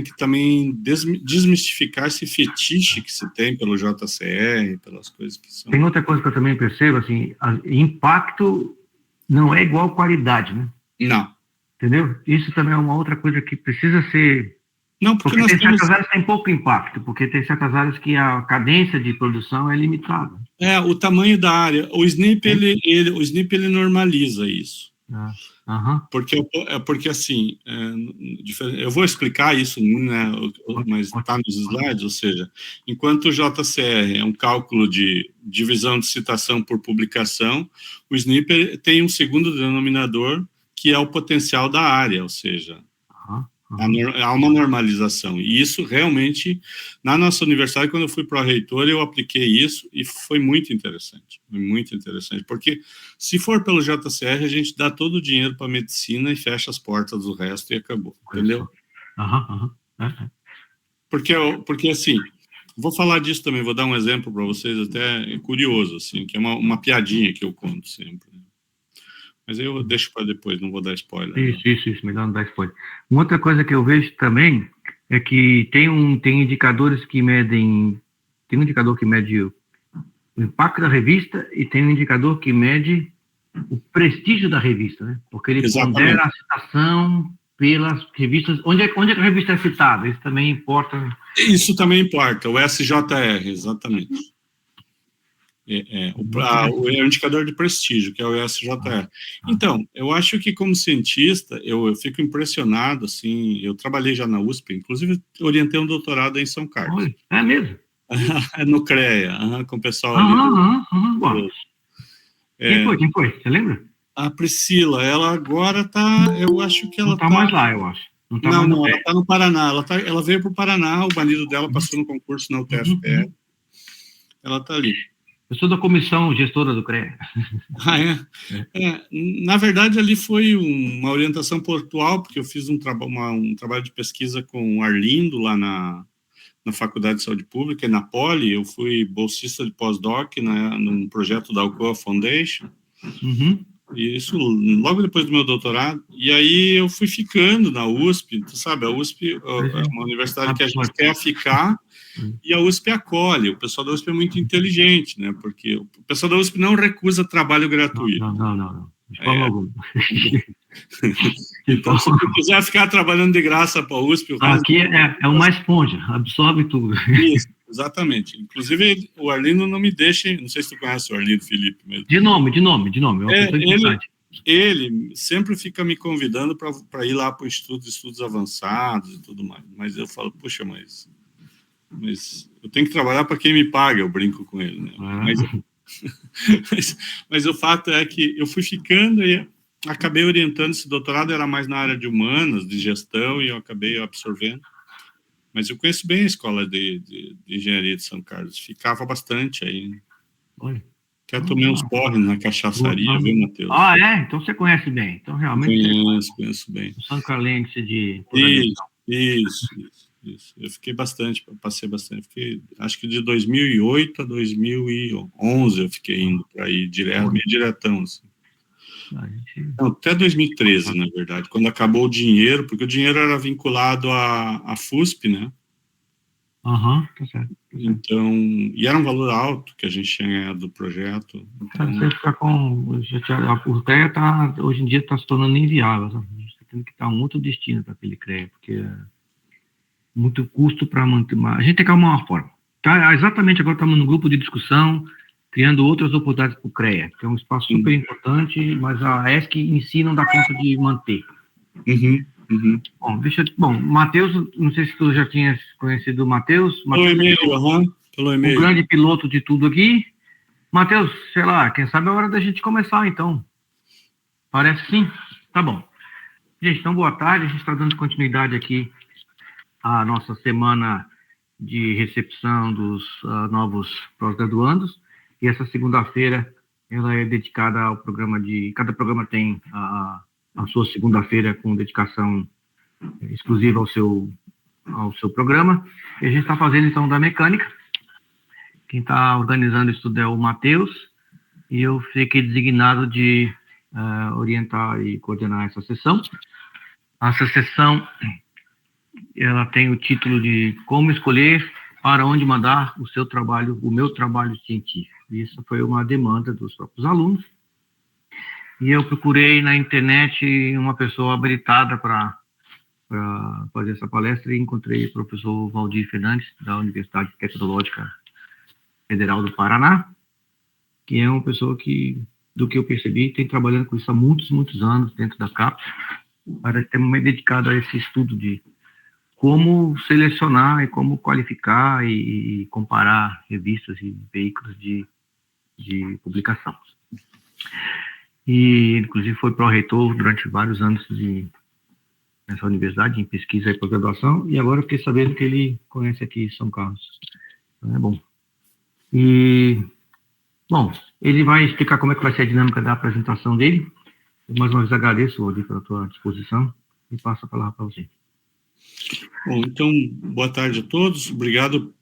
que também desmistificar esse fetiche que se tem pelo JCR, pelas coisas que são... Tem outra coisa que eu também percebo, assim, impacto não é igual qualidade, né? Não. Entendeu? Isso também é uma outra coisa que precisa ser... Não, porque nós tem temos... certas áreas que tem pouco impacto, porque tem certas áreas que a cadência de produção é limitada. O tamanho da área. O SNP, o SNP ele normaliza isso. Porque assim, eu vou explicar isso, né, mas está nos slides, ou seja, enquanto o JCR é um cálculo de divisão de citação por publicação, o SNP tem um segundo denominador, que é o potencial da área, ou seja, há uma normalização. E isso realmente, na nossa universidade, quando eu fui pró-reitor, eu apliquei isso e foi muito interessante. Foi muito interessante, porque se for pelo JCR, a gente dá todo o dinheiro para a medicina e fecha as portas do resto e acabou, entendeu? Porque assim, vou falar disso também, vou dar um exemplo para vocês até curioso, assim, que é uma piadinha que eu conto sempre. Mas eu deixo para depois, não vou dar spoiler. Isso, melhor não dar spoiler. Uma outra coisa que eu vejo também é que tem indicadores que medem... Tem um indicador que mede o impacto da revista e tem um indicador que mede o prestígio da revista, né? Porque ele pondera a citação pelas revistas... Onde é que a revista é citada? Isso também importa... Isso também importa, o SJR, exatamente. O indicador de prestígio, que é o SJR. Então, eu acho que como cientista, eu fico impressionado, assim, eu trabalhei já na USP, inclusive orientei um doutorado em São Carlos. É mesmo? No CREA, com o pessoal ali. Quem foi? Você lembra? A Priscila, ela agora tá, eu acho que ela não tá mais lá, eu acho. Não, ela tá no Paraná, ela veio pro Paraná, o marido dela passou no concurso na UTFPR, ela tá ali. Eu sou da comissão gestora do CREA. Na verdade, ali foi uma orientação pontual, porque eu fiz um trabalho de pesquisa com o Arlindo, lá na Faculdade de Saúde Pública, e na Poli, eu fui bolsista de pós-doc, né, num projeto da Alcoa Foundation, e isso logo depois do meu doutorado, e aí eu fui ficando na USP, tu sabe, a USP é uma universidade que a gente quer ficar, e a USP acolhe, o pessoal da USP é muito inteligente, né, porque o pessoal da USP não recusa trabalho gratuito. Não. De forma alguma. Então, se tu quiser ficar trabalhando de graça para a USP... Aqui é uma esponja, absorve tudo. Isso, exatamente. Inclusive, o Arlindo não me deixa... Não sei se tu conhece o Arlindo Felipe mesmo. De nome. É uma pessoa interessante. Ele sempre fica me convidando para ir lá para o Instituto de Estudos Avançados e tudo mais. Mas eu falo, puxa, mas eu tenho que trabalhar para quem me paga, eu brinco com ele, né? Mas o fato é que eu fui ficando e acabei orientando. Esse doutorado era mais na área de humanas, de gestão, e eu acabei absorvendo. Mas eu conheço bem a escola de engenharia de São Carlos, ficava bastante aí. Até tomei uns porres na cachaçaria, viu, Matheus? Então você conhece bem. Então, realmente... Conheço bem. São Carlense de... Isso. Eu fiquei bastante, passei bastante. Acho que de 2008 a 2011 eu fiquei indo para ir meio diretão, assim. Não, até 2013, na verdade, quando acabou o dinheiro, porque o dinheiro era vinculado à FUSP, né? Tá certo. Então, e era um valor alto que a gente tinha ganhado do projeto. Então... Você fica o CREA hoje em dia está se tornando inviável. Sabe? A gente está tendo que dar um outro destino para aquele CREA, porque muito custo para manter. A gente tem que arrumar uma forma. Exatamente agora estamos num grupo de discussão, criando outras oportunidades para o CREA, que é um espaço super importante, mas a ESC em si não dá conta de manter. Bom, Matheus, não sei se tu já tinha conhecido o Matheus. Pelo e-mail. O grande piloto de tudo aqui. Matheus, sei lá, quem sabe é a hora da gente começar, então. Parece sim? Tá bom. Gente, então boa tarde, a gente está dando continuidade aqui a nossa semana de recepção dos novos pós-graduandos, e essa segunda-feira ela é dedicada ao programa cada programa tem a sua segunda-feira com dedicação exclusiva ao seu programa, e a gente está fazendo então da mecânica. Quem está organizando isso tudo é o Matheus, e eu fiquei designado de orientar e coordenar essa sessão. Essa sessão ela tem o título de Como Escolher para Onde Mandar o Seu Trabalho, o Meu Trabalho Científico. Isso foi uma demanda dos próprios alunos. E eu procurei na internet uma pessoa habilitada para fazer essa palestra e encontrei o professor Valdir Fernandes, da Universidade Tecnológica Federal do Paraná, que é uma pessoa que, do que eu percebi, tem trabalhando com isso há muitos anos dentro da CAPES, para ter mais dedicado a esse estudo de como selecionar e como qualificar e comparar revistas e veículos de publicação. E, inclusive, foi pró-reitor durante vários anos nessa universidade, em pesquisa e pós-graduação, e agora eu fiquei sabendo que ele conhece aqui São Carlos. Então, é bom. Bom, ele vai explicar como é que vai ser a dinâmica da apresentação dele. Eu, mais uma vez, agradeço, Valdir, pela tua disposição e passo a palavra para você. Bom, então, boa tarde a todos. Obrigado,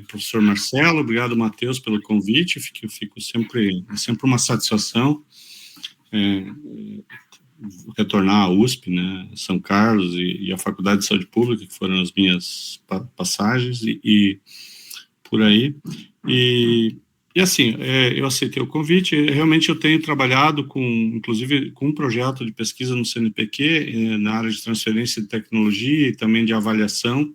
professor Marcelo, obrigado, Matheus, pelo convite. Eu fico sempre uma satisfação retornar à USP, né, São Carlos e a Faculdade de Saúde Pública, que foram as minhas passagens, e por aí. E assim, eu aceitei o convite. Realmente eu tenho trabalhado inclusive com um projeto de pesquisa no CNPq, na área de transferência de tecnologia e também de avaliação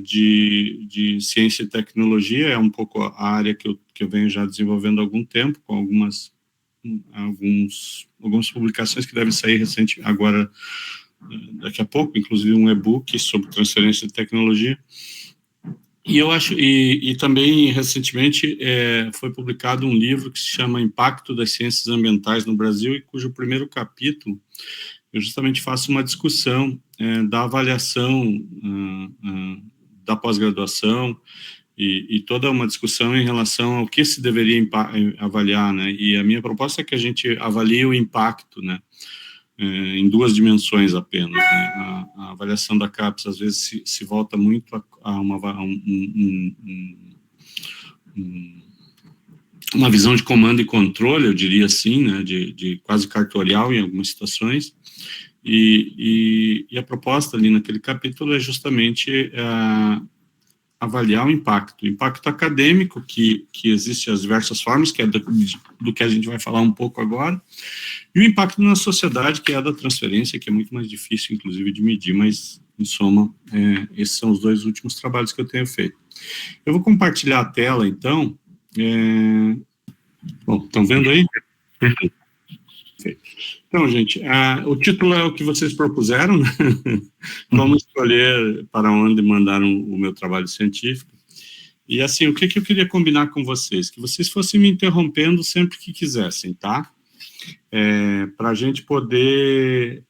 de ciência e tecnologia. É um pouco a área que eu venho já desenvolvendo há algum tempo, com algumas publicações que devem sair agora, daqui a pouco, inclusive um e-book sobre transferência de tecnologia. E eu acho, e também recentemente foi publicado um livro que se chama Impacto das Ciências Ambientais no Brasil, e cujo primeiro capítulo eu justamente faço uma discussão da avaliação da pós-graduação e toda uma discussão em relação ao que se deveria avaliar, né? E a minha proposta é que a gente avalie o impacto, né? Em duas dimensões apenas, né? A avaliação da CAPES às vezes se volta muito a uma visão de comando e controle, eu diria assim, né? De quase cartorial em algumas situações, e a proposta ali naquele capítulo é justamente avaliar o impacto acadêmico, que existe as diversas formas, que é do que a gente vai falar um pouco agora, e o impacto na sociedade, que é a da transferência, que é muito mais difícil, inclusive, de medir, mas, em soma, esses são os dois últimos trabalhos que eu tenho feito. Eu vou compartilhar a tela, então. Bom, estão vendo aí? Perfeito. Então, gente, o título é o que vocês propuseram, né? Como escolher para onde mandar o meu trabalho científico. E, assim, o que eu queria combinar com vocês? Que vocês fossem me interrompendo sempre que quisessem, tá? Para a gente poder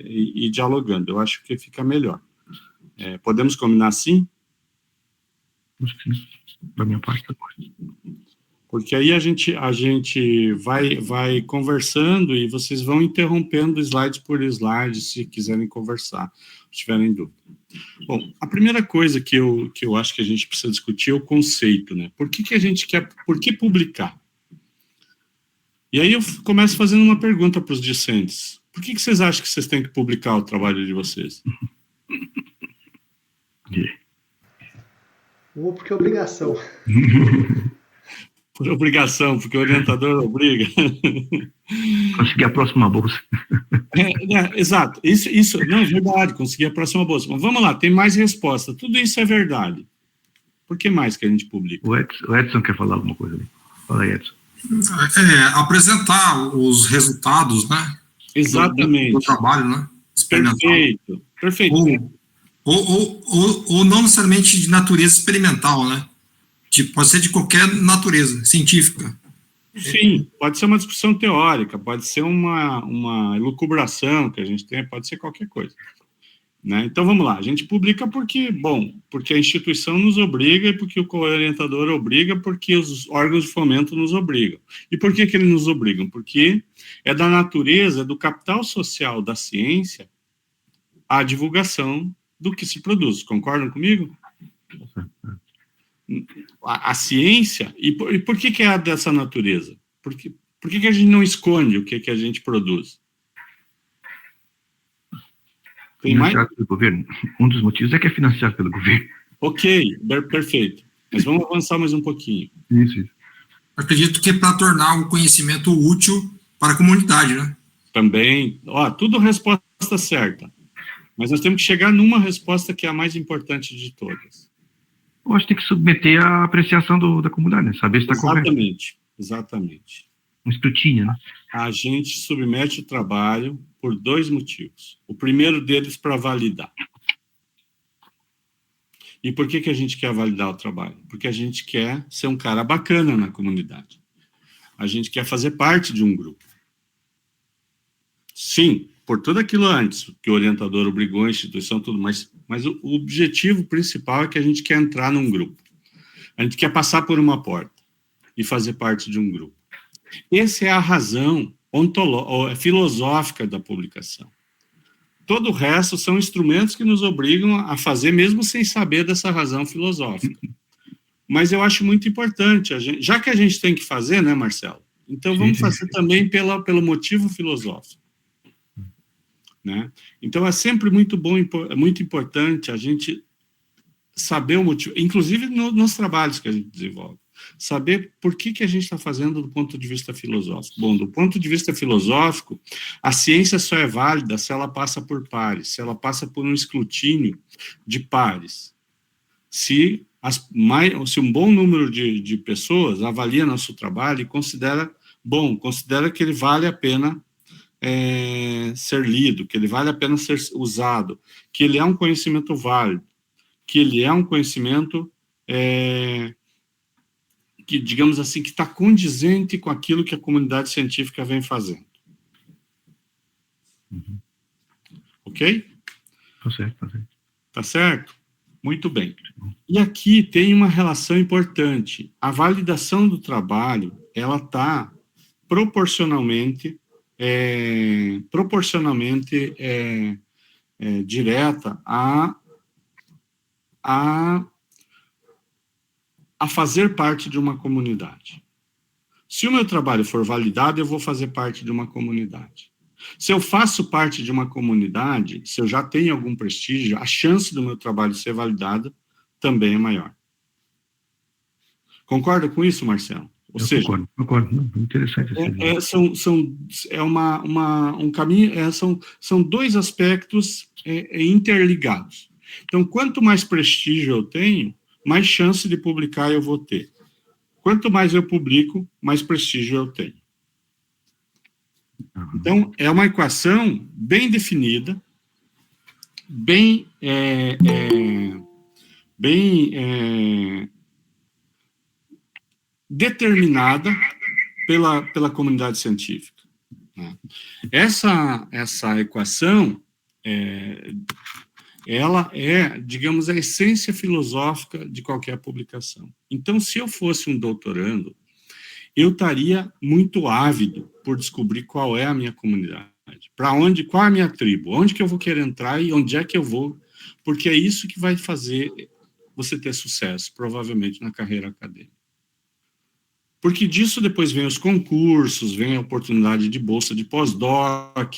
ir dialogando. Eu acho que fica melhor. Podemos combinar assim? Acho que sim. Da minha parte, tá bom. Porque aí a gente vai conversando e vocês vão interrompendo slide por slide, se quiserem conversar, se tiverem dúvida. Bom, a primeira coisa que eu acho que a gente precisa discutir é o conceito, né? Por que a gente quer, por que publicar? E aí eu começo fazendo uma pergunta para os discentes. Por que vocês acham que vocês têm que publicar o trabalho de vocês? Ou porque é obrigação. Por obrigação, porque o orientador obriga. Conseguir a próxima bolsa. Exato. Isso, não, é verdade, conseguir a próxima bolsa. Mas vamos lá, tem mais resposta. Tudo isso é verdade. Por que mais que a gente publica? O Edson quer falar alguma coisa ali. Fala aí, Edson. Apresentar os resultados, né? Exatamente. Do trabalho, né? Perfeito. Ou não necessariamente de natureza experimental, né? Pode ser de qualquer natureza científica. Sim, pode ser uma discussão teórica, pode ser uma elucubração que a gente tem, pode ser qualquer coisa. Né? Então, vamos lá, a gente publica porque a instituição nos obriga, e porque o co-orientador obriga, porque os órgãos de fomento nos obrigam. E por que eles nos obrigam? Porque é da natureza, do capital social da ciência, a divulgação do que se produz. Concordam comigo? A ciência, e por que é dessa natureza? Por que a gente não esconde o que a gente produz? Tem mais? Financiado pelo governo. Um dos motivos é que é financiado pelo governo. Ok, perfeito. Mas vamos avançar mais um pouquinho. Isso. Acredito que é para tornar o conhecimento útil para a comunidade, né? Também, tudo resposta certa. Mas nós temos que chegar numa resposta que é a mais importante de todas. Eu acho que tem que submeter à apreciação da comunidade, né? Saber se está correto. Exatamente. Um escrutínio, né? A gente submete o trabalho por 2 motivos. O primeiro deles para validar. E por que a gente quer validar o trabalho? Porque a gente quer ser um cara bacana na comunidade. A gente quer fazer parte de um grupo. Sim, por tudo aquilo antes, que o orientador obrigou a instituição, tudo, mas o objetivo principal é que a gente quer entrar num grupo. A gente quer passar por uma porta e fazer parte de um grupo. Essa é a razão filosófica da publicação. Todo o resto são instrumentos que nos obrigam a fazer, mesmo sem saber dessa razão filosófica. Mas eu acho muito importante, já que a gente tem que fazer, né, Marcelo? Então vamos fazer também pelo motivo filosófico. Né? Então é sempre muito bom, muito importante a gente saber o motivo, inclusive nos trabalhos que a gente desenvolve, saber por que a gente está fazendo do ponto de vista filosófico. Bom, do ponto de vista filosófico, a ciência só é válida se ela passa por pares, se ela passa por um escrutínio de pares. Se um bom número de pessoas avalia nosso trabalho e considera que ele vale a pena ser lido, que ele vale a pena ser usado, que ele é um conhecimento válido, que ele é um conhecimento que, digamos assim, que está condizente com aquilo que a comunidade científica vem fazendo. Uhum. Ok? Tá certo. Tá certo? Muito bem. E aqui tem uma relação importante. A validação do trabalho, ela está proporcionalmente direta a fazer parte de uma comunidade. Se o meu trabalho for validado, eu vou fazer parte de uma comunidade. Se eu faço parte de uma comunidade, se eu já tenho algum prestígio, a chance do meu trabalho ser validado também é maior. Concorda com isso, Marcelo? Ou seja, concordo. Interessante. Um caminho, são 2 aspectos interligados. Então, quanto mais prestígio eu tenho, mais chance de publicar eu vou ter. Quanto mais eu publico, mais prestígio eu tenho. Então, é uma equação bem definida, bem determinada pela comunidade científica. Né? Essa equação, ela é, digamos, a essência filosófica de qualquer publicação. Então, se eu fosse um doutorando, eu estaria muito ávido por descobrir qual é a minha comunidade, qual é a minha tribo, onde que eu vou querer entrar e onde é que eu vou, porque é isso que vai fazer você ter sucesso, provavelmente, na carreira acadêmica. Porque disso depois vem os concursos, vem a oportunidade de bolsa de pós-doc,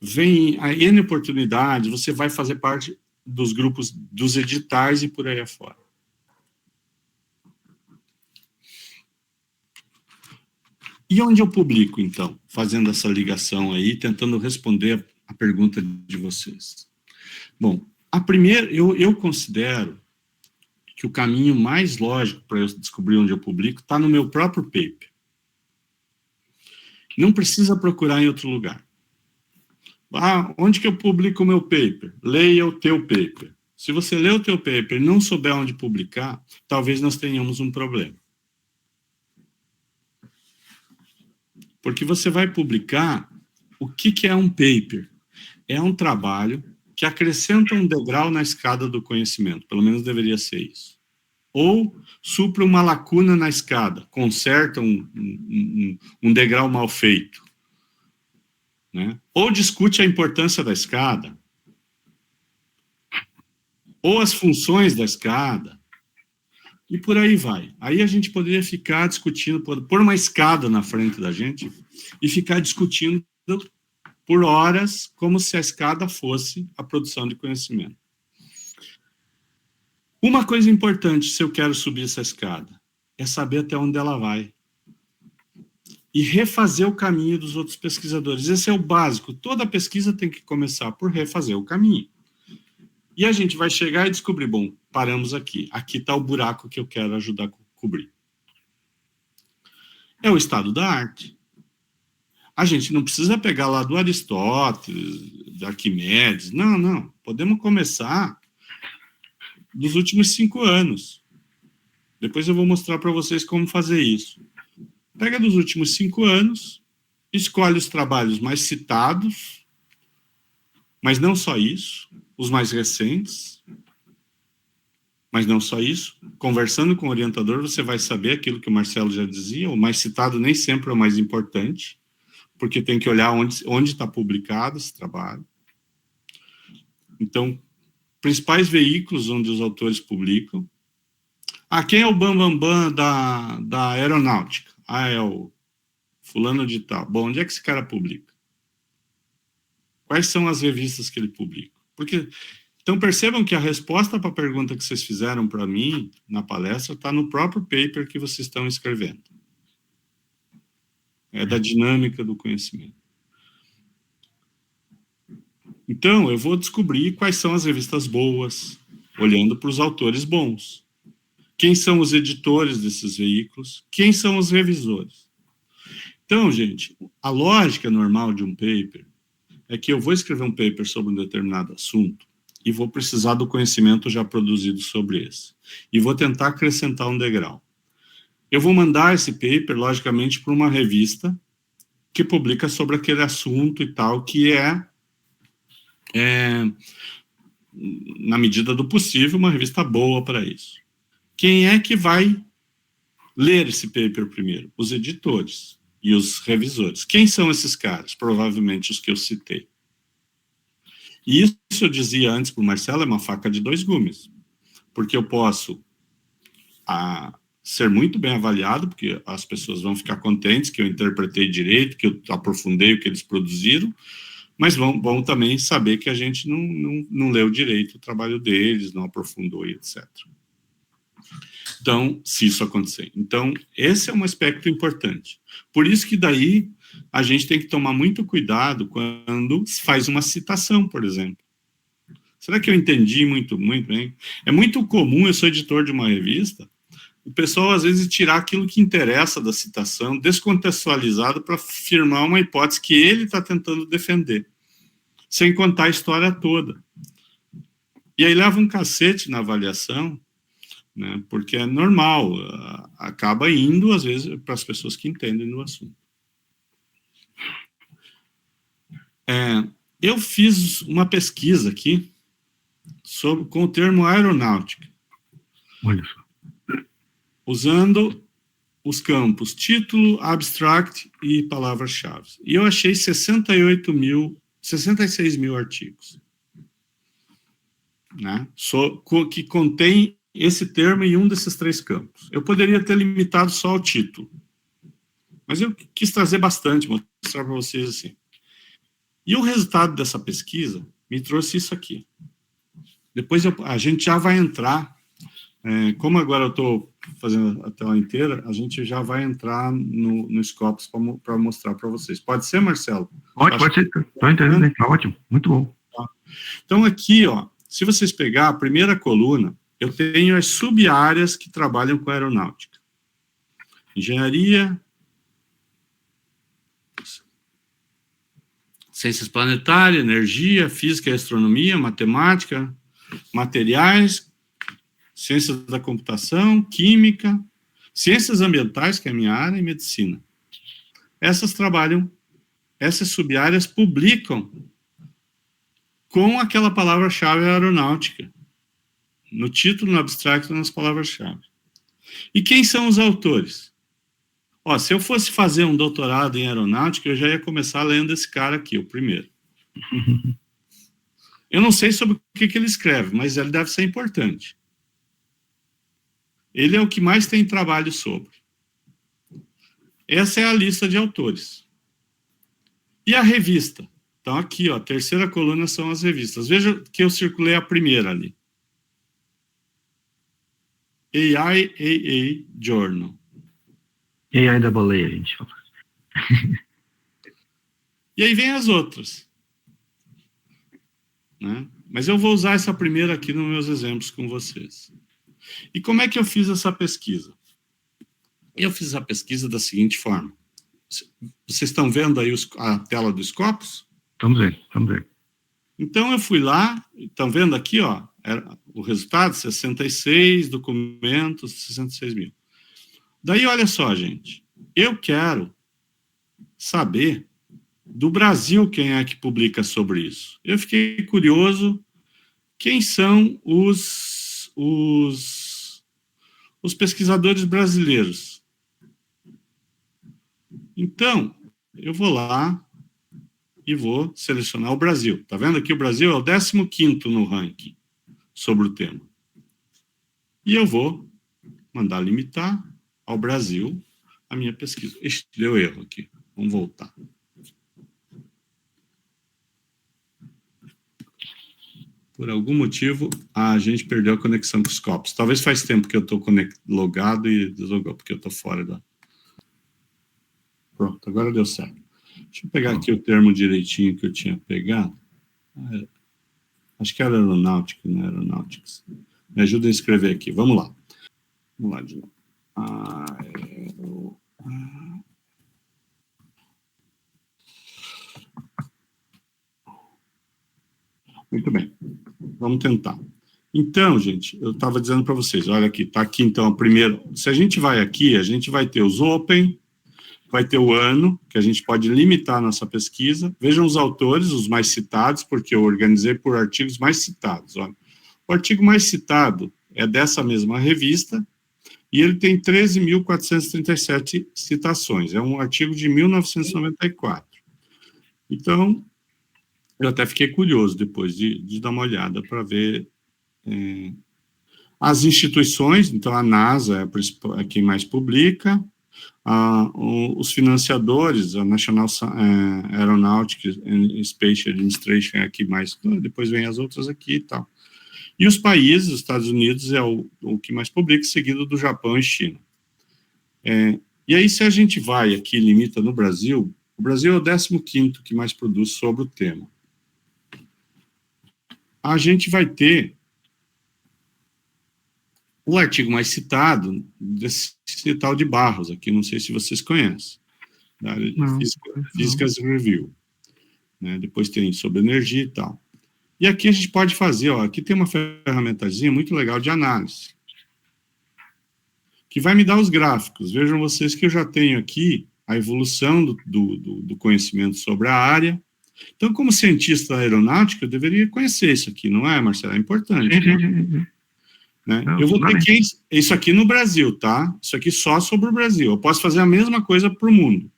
vem a N oportunidades, você vai fazer parte dos grupos, dos editais e por aí afora. E onde eu publico, então? Fazendo essa ligação aí, tentando responder a pergunta de vocês. Bom, a primeira, eu considero que o caminho mais lógico para eu descobrir onde eu publico está no meu próprio paper. Não precisa procurar em outro lugar. Onde que eu publico o meu paper? Leia o teu paper. Se você ler o teu paper e não souber onde publicar, talvez nós tenhamos um problema. Porque você vai publicar o que é um paper. É um trabalho que acrescenta um degrau na escada do conhecimento, pelo menos deveria ser isso. Ou supra uma lacuna na escada, conserta um degrau mal feito. Né? Ou discute a importância da escada, ou as funções da escada, e por aí vai. Aí a gente poderia ficar discutindo, pôr uma escada na frente da gente e ficar discutindo por horas, como se a escada fosse a produção de conhecimento. Uma coisa importante, se eu quero subir essa escada, é saber até onde ela vai. E refazer o caminho dos outros pesquisadores. Esse é o básico. Toda pesquisa tem que começar por refazer o caminho. E a gente vai chegar e descobrir, bom, paramos aqui. Aqui está o buraco que eu quero ajudar a cobrir. É o estado da arte. A gente não precisa pegar lá do Aristóteles, da Arquimedes. Não. Podemos começar dos últimos 5 anos. Depois eu vou mostrar para vocês como fazer isso. Pega dos últimos 5 anos, escolhe os trabalhos mais citados, mas não só isso, os mais recentes, mas não só isso. Conversando com o orientador, você vai saber aquilo que o Marcelo já dizia, o mais citado nem sempre é o mais importante, porque tem que olhar onde está publicado esse trabalho. Então, principais veículos onde os autores publicam. Quem é o bambambam da aeronáutica? É o fulano de tal. Bom, onde é que esse cara publica? Quais são as revistas que ele publica? Então, percebam que a resposta para a pergunta que vocês fizeram para mim na palestra está no próprio paper que vocês estão escrevendo. É da dinâmica do conhecimento. Então, eu vou descobrir quais são as revistas boas, olhando para os autores bons. Quem são os editores desses veículos? Quem são os revisores? Então, gente, a lógica normal de um paper é que eu vou escrever um paper sobre um determinado assunto e vou precisar do conhecimento já produzido sobre esse. E vou tentar acrescentar um degrau. Eu vou mandar esse paper, logicamente, para uma revista que publica sobre aquele assunto e tal, que na medida do possível, uma revista boa para isso. Quem é que vai ler esse paper primeiro? Os editores e os revisores. Quem são esses caras? Provavelmente os que eu citei. E isso eu dizia antes para o Marcelo, é uma faca de 2 gumes. Porque eu posso ser muito bem avaliado, porque as pessoas vão ficar contentes que eu interpretei direito, que eu aprofundei o que eles produziram, mas vão também saber que a gente não leu direito o trabalho deles, não aprofundou e etc. Então, se isso acontecer. Então, esse é um aspecto importante. Por isso que daí a gente tem que tomar muito cuidado quando se faz uma citação, por exemplo. Será que eu entendi muito bem? É muito comum, eu sou editor de uma revista, o pessoal às vezes tirar aquilo que interessa da citação, descontextualizado para firmar uma hipótese que ele está tentando defender, sem contar a história toda. E aí leva um cacete na avaliação, né, porque é normal, acaba indo, às vezes, para as pessoas que entendem do assunto. Eu fiz uma pesquisa aqui com o termo aeronáutica. Olha só. Usando os campos título, abstract e palavras-chave. E eu achei 66 mil artigos, né, que contém esse termo em um desses 3 campos. Eu poderia ter limitado só ao título, mas eu quis trazer bastante, mostrar para vocês assim. E o resultado dessa pesquisa me trouxe isso aqui. Depois a gente já vai entrar, como agora eu estou fazendo a tela inteira, a gente já vai entrar no Scopus para mostrar para vocês. Pode ser, Marcelo? Pode ser, estou entendendo, está ótimo, muito bom. Tá. Então aqui, se vocês pegar a primeira coluna, eu tenho as sub-áreas que trabalham com aeronáutica. Engenharia, ciências planetárias, energia, física e astronomia, matemática, materiais, ciências da computação, química, ciências ambientais, que é a minha área, e medicina. Essas sub-áreas publicam com aquela palavra-chave aeronáutica, no título, no abstract, nas palavras-chave. E quem são os autores? Se eu fosse fazer um doutorado em aeronáutica, eu já ia começar lendo esse cara aqui, o primeiro. Eu não sei sobre o que ele escreve, mas ele deve ser importante. Ele é o que mais tem trabalho sobre. Essa é a lista de autores. E a revista? Então, aqui, ó, a terceira coluna são as revistas. Veja que eu circulei a primeira ali. AIAA Journal. AIAA, a gente fala. E aí vem as outras. Né? Mas eu vou usar essa primeira aqui nos meus exemplos com vocês. E como é que eu fiz essa pesquisa? Eu fiz a pesquisa da seguinte forma. Vocês estão vendo aí a tela do Scopus? Vamos ver. Então, eu fui lá, estão vendo aqui, ó, o resultado, 66 documentos, 66 mil. Daí, olha só, gente, eu quero saber do Brasil quem é que publica sobre isso. Eu fiquei curioso, quem são os pesquisadores brasileiros. Então, eu vou lá e vou selecionar o Brasil. Tá vendo aqui? O Brasil é o 15º no ranking sobre o tema. E eu vou mandar limitar ao Brasil a minha pesquisa. Ixi, deu erro aqui. Vamos voltar. Por algum motivo, a gente perdeu a conexão com os Scopus. Talvez faz tempo que eu estou logado e deslogado, porque eu estou fora da... Pronto, agora deu certo. Deixa eu pegar aqui o termo direitinho que eu tinha pegado. Acho que era aeronáutica, não era aeronautics. Me ajuda a escrever aqui. Vamos lá. Vamos lá de novo. Muito bem. Vamos tentar. Então, gente, eu estava dizendo para vocês, olha aqui, está aqui então a primeira. Se a gente vai aqui, a gente vai ter os Open, vai ter o ano, que a gente pode limitar a nossa pesquisa. Vejam os autores, os mais citados, porque eu organizei por artigos mais citados. Olha. O artigo mais citado é dessa mesma revista, e ele tem 13.437 citações. É um artigo de 1994. Então, eu até fiquei curioso depois de dar uma olhada para ver as instituições. Então, a NASA é quem mais publica, os financiadores, a National Aeronautics and Space Administration é aqui mais, depois vem as outras aqui e tal. E os países, os Estados Unidos é o que mais publica, seguido do Japão e China. E aí, se a gente vai aqui e limita no Brasil, o Brasil é o 15º que mais produz sobre o tema. A gente vai ter o artigo mais citado desse tal de Barros, aqui, não sei se vocês conhecem, da área de Physics Review. Né? Depois tem sobre energia e tal. E aqui a gente pode fazer, ó, aqui tem uma ferramentazinha muito legal de análise, que vai me dar os gráficos. Vejam vocês que eu já tenho aqui a evolução do conhecimento sobre a área. Então, como cientista aeronáutico, eu deveria conhecer isso aqui, não é, Marcelo? É importante. Né? Eu vou ter que... Isso aqui no Brasil, tá? Isso aqui só sobre o Brasil. Eu posso fazer a mesma coisa para o mundo.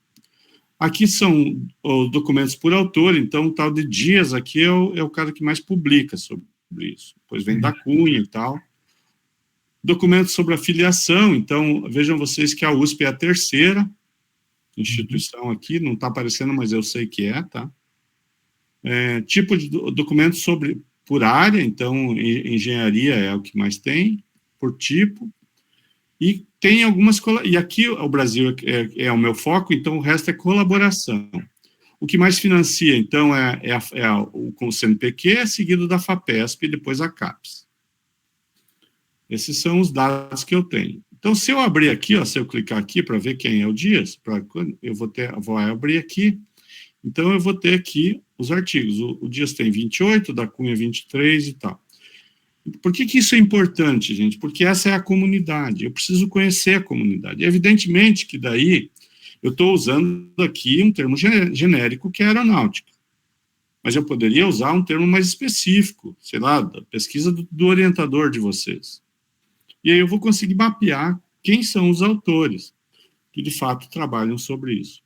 Aqui são os documentos por autor, então o tal de Dias aqui é o cara que mais publica sobre isso. Depois vem da Cunha e tal. Documentos sobre afiliação, então vejam vocês que a USP é a terceira instituição aqui, não está aparecendo, mas eu sei que é, tá? Tipo de documentos por área, então engenharia é o que mais tem, por tipo, e tem algumas... E aqui o Brasil é o meu foco, então o resto é colaboração. O que mais financia, então, o CNPq, seguido da FAPESP e depois a CAPES. Esses são os dados que eu tenho. Então, se eu abrir aqui, ó, se eu clicar aqui para ver quem é o Dias, eu vou abrir aqui, então eu vou ter aqui os artigos. O Dias tem 28, da Cunha 23 e tal. Por que isso é importante, gente? Porque essa é a comunidade, eu preciso conhecer a comunidade. Evidentemente que daí eu estou usando aqui um termo genérico que é aeronáutica, mas eu poderia usar um termo mais específico, sei lá, da pesquisa do orientador de vocês. E aí eu vou conseguir mapear quem são os autores que de fato trabalham sobre isso.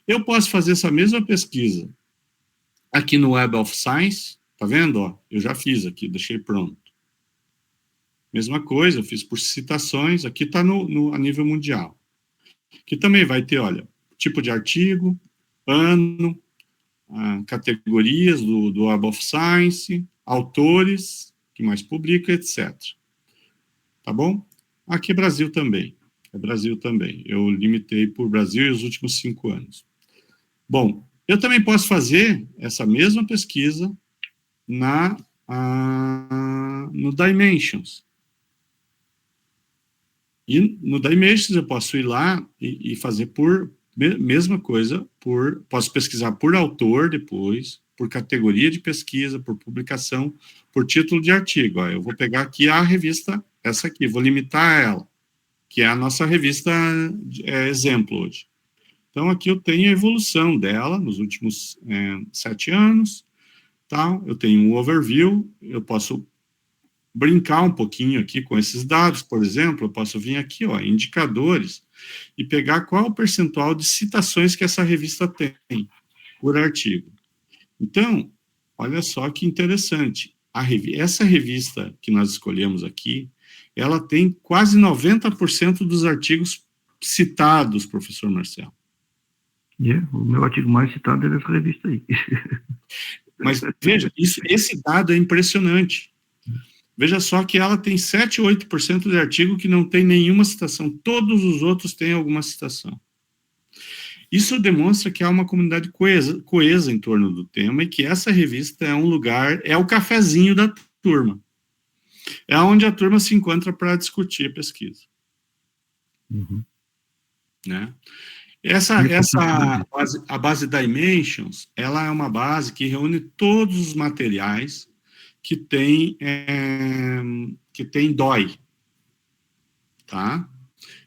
Eu posso fazer essa mesma pesquisa aqui no Web of Science, tá vendo? Ó, eu já fiz aqui, deixei pronto. Mesma coisa, eu fiz por citações, aqui está a nível mundial. Que também vai ter, olha, tipo de artigo, ano, categorias do Web of Science, autores, que mais publica, etc. Tá bom? Aqui é Brasil também. É Brasil também. Eu limitei por Brasil e os últimos 5 anos. Bom, eu também posso fazer essa mesma pesquisa no Dimensions. E no Dimensions eu posso ir lá e fazer mesma coisa, posso pesquisar por autor depois, por categoria de pesquisa, por publicação, por título de artigo. Ó, eu vou pegar aqui a revista, essa aqui, vou limitar ela, que é a nossa revista exemplo hoje. Então, aqui eu tenho a evolução dela nos últimos 7 anos, tá? Eu tenho um overview, eu posso brincar um pouquinho aqui com esses dados, por exemplo, eu posso vir aqui, ó, indicadores, e pegar qual o percentual de citações que essa revista tem por artigo. Então, olha só que interessante, essa revista que nós escolhemos aqui, ela tem quase 90% dos artigos citados, professor Marcelo. O meu artigo mais citado é dessa revista aí. Mas, veja, esse dado é impressionante. Veja só que ela tem 7 ou 8% de artigo que não tem nenhuma citação. Todos os outros têm alguma citação. Isso demonstra que há uma comunidade coesa em torno do tema e que essa revista é um lugar, é o cafezinho da turma. É onde a turma se encontra para discutir a pesquisa. Uhum. Né? A base Dimensions, ela é uma base que reúne todos os materiais que tem DOI, tá?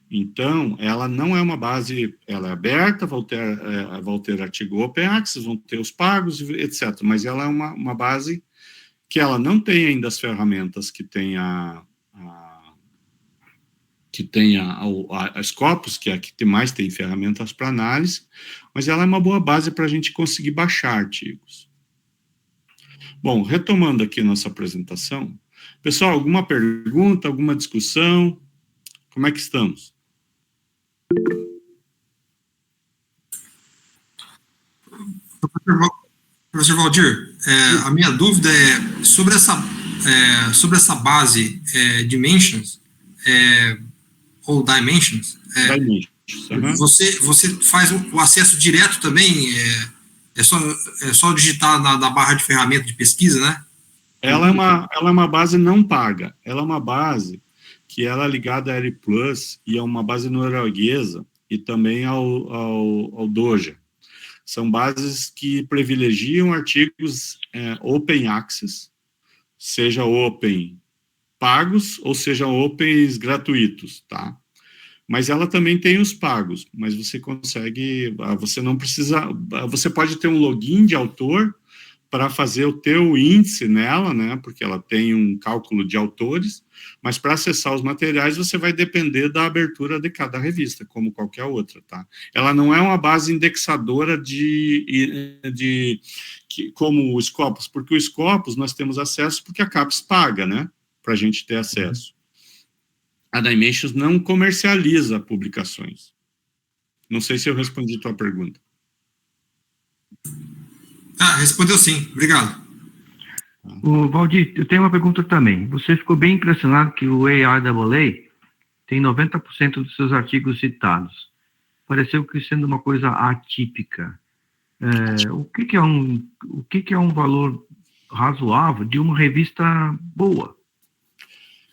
Então, ela não é uma base, ela é aberta, vão ter artigo Open Access, vão ter os pagos, etc. Mas ela é uma base que ela não tem ainda as ferramentas que tem a Scopus, que é a que mais tem ferramentas para análise, mas ela é uma boa base para a gente conseguir baixar artigos. Bom, retomando aqui nossa apresentação, pessoal, alguma pergunta, alguma discussão? Como é que estamos? Professor Valdir, a minha dúvida é sobre essa base Dimensions, ou Dimensions, você faz o acesso direto também, é só digitar na barra de ferramenta de pesquisa, né? Ela é uma base não paga, ela é uma base que ela é ligada à AirPlus e é uma base norueguesa e também ao Doja. São bases que privilegiam artigos Open Access, seja Open pagos ou sejam Opens gratuitos, tá? Mas ela também tem os pagos, mas você não precisa, você pode ter um login de autor para fazer o teu índice nela, né, porque ela tem um cálculo de autores, mas para acessar os materiais você vai depender da abertura de cada revista, como qualquer outra, tá? Ela não é uma base indexadora como o Scopus, porque o Scopus nós temos acesso porque a CAPES paga, né, para a gente ter acesso. A Dimensions não comercializa publicações. Não sei se eu respondi a tua pergunta. Respondeu sim. Obrigado. Valdir, eu tenho uma pergunta também. Você ficou bem impressionado que o AIAA tem 90% dos seus artigos citados. Pareceu que sendo uma coisa atípica. O que é um valor razoável de uma revista boa?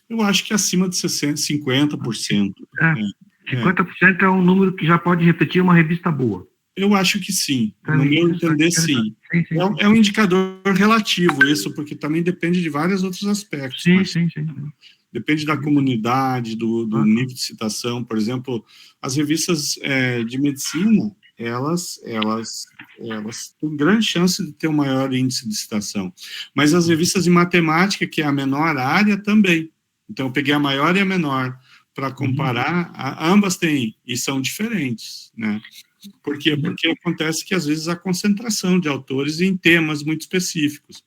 Eu acho que acima de 50%. 50% é um número que já pode repetir uma revista boa. Eu acho que sim. No meu entender, sim. É um indicador relativo isso, porque também depende de vários outros aspectos. Sim. Depende da comunidade, do nível de citação. Por exemplo, as revistas de medicina, elas têm grande chance de ter um maior índice de citação. Mas as revistas de matemática, que é a menor área, também. Então, eu peguei a maior e a menor para comparar. Ambas têm, e são diferentes, né? Por quê? Porque acontece que, às vezes, há concentração de autores em temas muito específicos.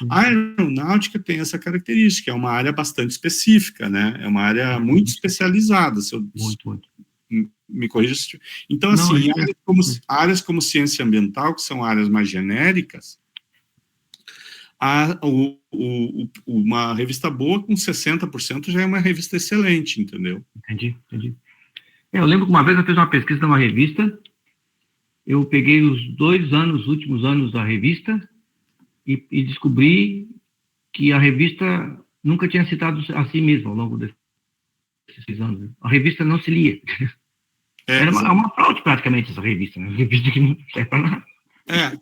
A aeronáutica tem essa característica, é uma área bastante específica, né? É uma área muito especializada. me corrija se... Então, assim, áreas como ciência ambiental, que são áreas mais genéricas, uma revista boa com 60% já é uma revista excelente, entendeu? Entendi. Eu lembro que uma vez eu fiz uma pesquisa numa revista, eu peguei os últimos anos da revista e descobri que a revista nunca tinha citado a si mesma ao longo desses anos. A revista não se lia. Era uma fraude praticamente essa revista, né? Uma revista que não serve para nada.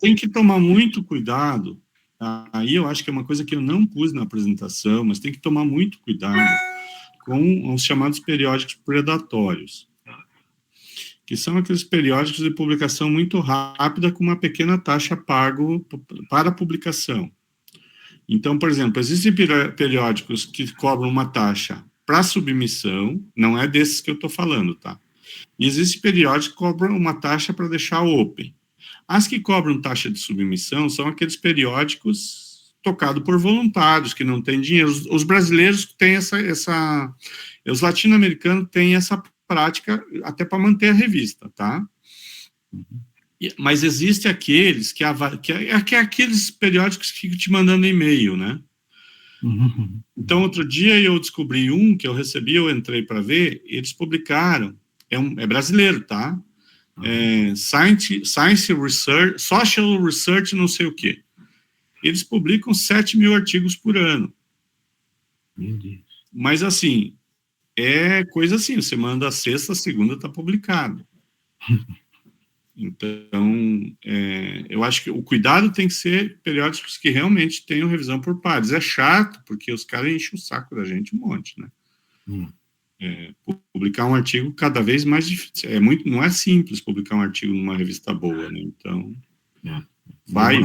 Tem que tomar muito cuidado. Aí eu acho que é uma coisa que eu não pus na apresentação, mas tem que tomar muito cuidado com os chamados periódicos predatórios, que são aqueles periódicos de publicação muito rápida com uma pequena taxa pago para a publicação. Então, por exemplo, existem periódicos que cobram uma taxa para submissão, não é desses que eu estou falando, tá? E existem periódicos que cobram uma taxa para deixar open. As que cobram taxa de submissão são aqueles periódicos tocados por voluntários, que não têm dinheiro. Os brasileiros têm os latino-americanos têm essa prática até para manter a revista, tá? Mas existe aqueles que aqueles periódicos que ficam te mandando e-mail, né? Então, outro dia eu descobri um que eu recebi, eu entrei para ver, eles publicaram, é brasileiro, tá? Science Research, Social Research, não sei o quê. Eles publicam 7.000 artigos por ano. Meu Deus. Mas, assim, é coisa assim, você manda a sexta, a segunda está publicado. Então, eu acho que o cuidado tem que ser periódicos que realmente tenham revisão por pares. É chato, porque os caras enchem o saco da gente um monte, né? Publicar um artigo cada vez mais difícil. Não é simples publicar um artigo numa revista boa, né? Então, vai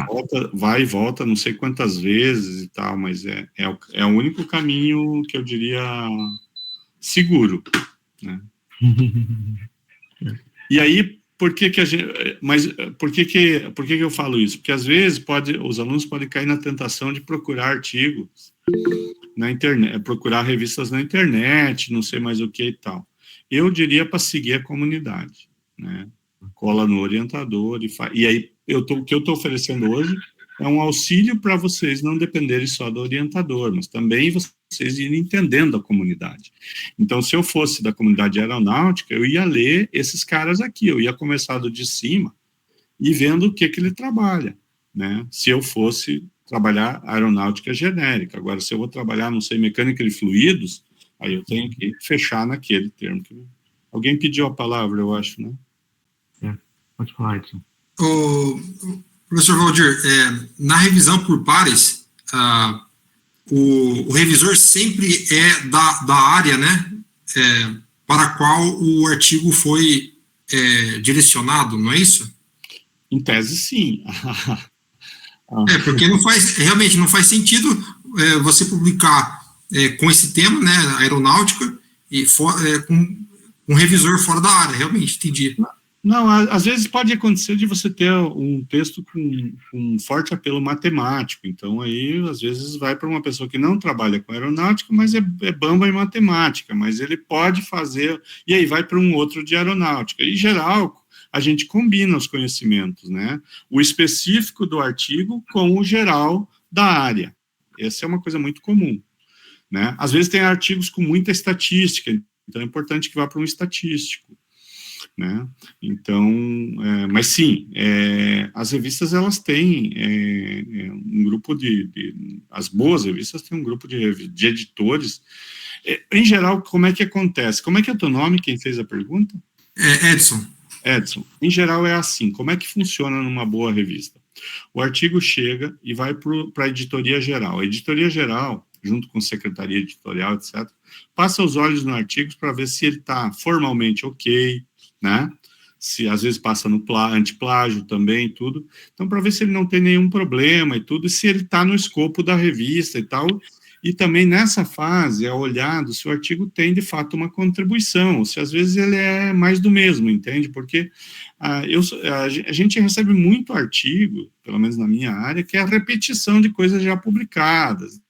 e volta não sei quantas vezes e tal, mas é o único caminho que eu diria seguro, né? E aí, por que eu falo isso? Porque às vezes os alunos podem cair na tentação de procurar artigos na internet, procurar revistas na internet, não sei mais o que e tal. Eu diria para seguir a comunidade, né? Cola no orientador e aí o que eu estou oferecendo hoje é um auxílio para vocês não dependerem só do orientador, mas também vocês irem entendendo a comunidade. Então, se eu fosse da comunidade aeronáutica, eu ia ler esses caras aqui, eu ia começar do de cima e vendo o que ele trabalha, né? Se eu fosse trabalhar aeronáutica genérica. Agora, se eu vou trabalhar, não sei, mecânica de fluidos, aí eu tenho que fechar naquele termo. Alguém pediu a palavra, eu acho, né? Pode falar, Edson. Professor Valdir, na revisão por pares, o revisor sempre é da área, né, para a qual o artigo foi direcionado, não é isso? Em tese, sim. Porque realmente não faz sentido você publicar com esse tema, né, aeronáutica, e com um revisor fora da área, realmente, entendi. Não, às vezes pode acontecer de você ter um texto com um forte apelo matemático, então aí às vezes vai para uma pessoa que não trabalha com aeronáutica, mas é bamba em matemática, mas ele pode fazer, e aí vai para um outro de aeronáutica. Em geral, a gente combina os conhecimentos, né? O específico do artigo com o geral da área. Essa é uma coisa muito comum, né? Às vezes tem artigos com muita estatística, então é importante que vá para um estatístico, né? Então, mas sim, as revistas, elas têm um grupo as boas revistas têm um grupo de editores. Em geral, como é que acontece? Como é que é o teu nome, quem fez a pergunta? Edson. Edson, em geral é assim, como é que funciona numa boa revista? O artigo chega e vai para a editoria geral. A editoria geral, junto com secretaria editorial, etc., passa os olhos no artigo para ver se ele está formalmente ok, né? Se às vezes passa no antiplágio também, tudo. Então, para ver se ele não tem nenhum problema e tudo, e se ele está no escopo da revista e tal. E também nessa fase é olhado se o artigo tem de fato uma contribuição, se às vezes ele é mais do mesmo, entende? Porque a gente recebe muito artigo, pelo menos na minha área, que é a repetição de coisas já publicadas.